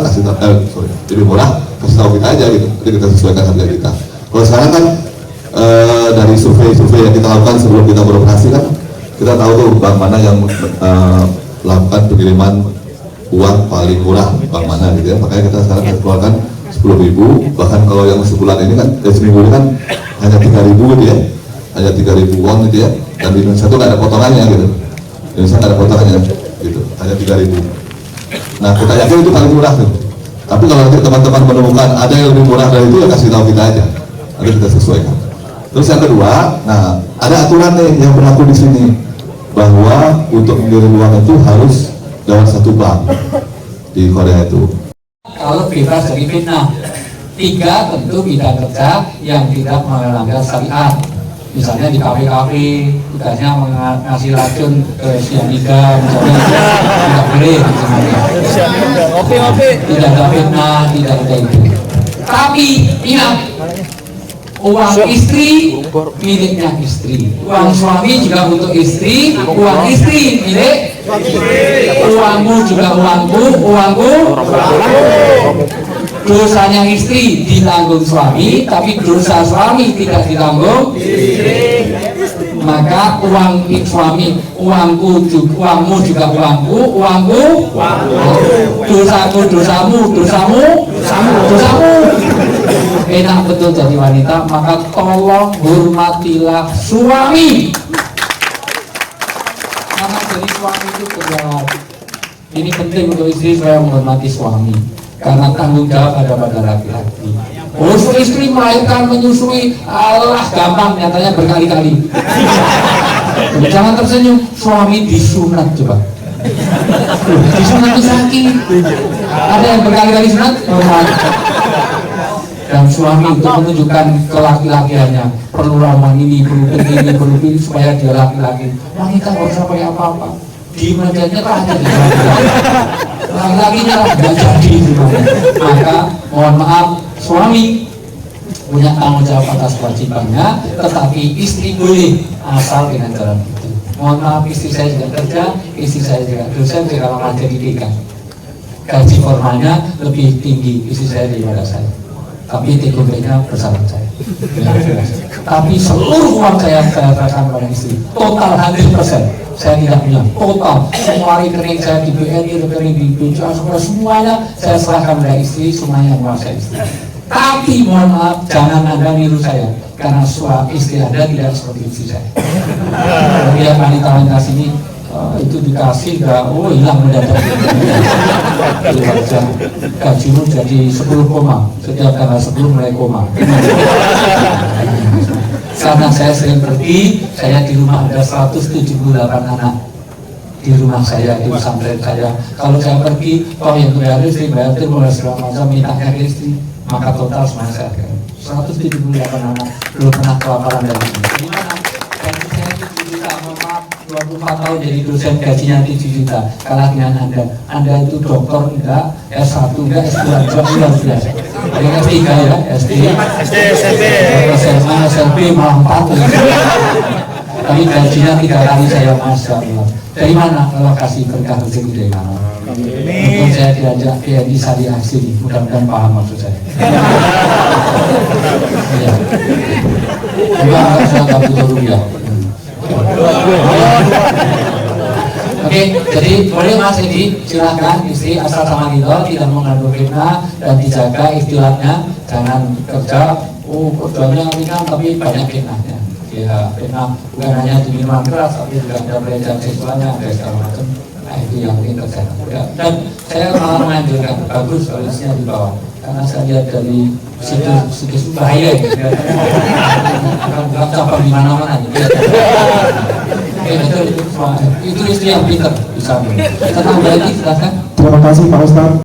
lebih murah, kasih tahu kita aja gitu. Jadi kita sesuaikan harga kita. Kalau sekarang kan dari survei yang kita lakukan sebelum kita beroperasi kan, kita tahu tuh bank mana yang melakukan pengiriman uang paling murah, bank mana gitu ya. Makanya kita sekarang keluarkan 10.000, bahkan kalau yang sebulan ini kan, seminggu ini kan hanya 3.000 gitu ya, hanya 3.000 won gitu ya. Dan di Indonesia itu nggak ada potongannya gitu. Indonesia nggak ada potongannya gitu, hanya 3.000. Nah kita yakin itu paling murah tuh. Tapi kalau nanti teman-teman menemukan ada yang lebih murah dari itu, ya kasih tahu kita aja, nanti kita sesuaikan. Terus yang kedua, nah ada aturan nih yang berlaku di sini bahwa untuk mengirim uang itu harus lewat satu bank di Korea itu. Kalau bebas dari fitnah, 3 tentu bidang kerja yang tidak melanggar syariat. Misalnya di kafe-kafe, tugasnya ngasih racun ke cyanida, misalnya tidak boleh. Tidak ada fitnah, tidak ada itu. Tapi ingat, uang istri miliknya istri, uang suami juga untuk istri, uang istri milik uangmu juga uangku. Dosanya istri ditanggung suami, tapi dosa suami tidak ditanggung istri. Maka uang suami, uangmu juga uangku, dosamu. Enak betul jadi wanita, maka tolong hormatilah suami. Karena jadi suami itu berat. Ini penting untuk istri supaya menghormati suami. Karena tanggung jawab ada pada laki-laki. Istri melahirkan, menyusui, Allah gampang, nyatanya berkali-kali. Jangan tersenyum, suami disunat coba. Disunat itu sakit. Ada yang berkali-kali sunat, dan suami untuk menunjukkan ke laki-lakiannya perlu ramuan ini, perlu ini supaya dia laki-laki. Wanita nggak usah pakai apa-apa, diem aja, nyerah aja. Laki-lakinya nggak jadi. Maka mohon maaf, suami punya tanggung jawab atas kewajibannya, tetapi istri boleh asal dengan jalan itu. Mohon maaf, istri saya juga kerja, istri saya juga dosen di kalangan pendidikan. Gaji formalnya lebih tinggi istri saya daripada saya, tapi TKP-nya bersama saya. Tapi seluruh uang saya serahkan pada istri, total 100%. Saya tidak punya total, semua rekening saya di BNI, rekening di BCA, semuanya saya serahkan pada istri, semuanya menguasai istri. Tapi mohon maaf, jangan Anda niru saya. karena istri Anda tidak seperti istri saya. Kemudian wanita-wanita sini itu dikasih hilang mendadak. Gajimu jadi 10 koma, setiap tanggal 10 mulai koma. Karena saya sering pergi, saya di rumah ada 178 anak di rumah saya, di pesantren saya. Kalau saya pergi, yang bayar istri, bayar mulai segala macam, mintanya ke istri, maka total semuanya saya 178 anak, belum pernah kelaparan dari ini. Gimana? Gaji saya 7 juta, mohon maaf, 24 tahun jadi dosen, gajinya 7 juta. Kalah dengan Anda itu dokter enggak, S1 enggak, S2 enggak, luar biasa. Ada S3 ya, SD, SMA, SMP, malah 4. Tapi gajinya 3 kali saya, Masya Allah. Dari mana alokasi berkah rezeki dari mana? Untuk saya diajak BNI Syariah sini, mudah-mudahan paham maksud saya. Iya. Juga saya nggak butuh rupiah. Oke, jadi boleh Mas Edi, silakan istri asal sama kita, tidak mengandung fitnah dan dijaga istilahnya, jangan kerja, kerjanya ringan tapi banyak fitnahnya. Ya, fitnah bukan hanya di minuman keras, tapi juga ada pelecehan seksualnya, ada segala macam. Nah, itu yang ingin terjadi. Ya, dan saya malah menganjurkan bagus solusinya di bawah, karena saya lihat dari situs bahaya gitu. Akan cabang di mana-mana gitu. Itu istri yang pintar bisa. Tenang lagi, silakan. Terima kasih Pak Ustadz.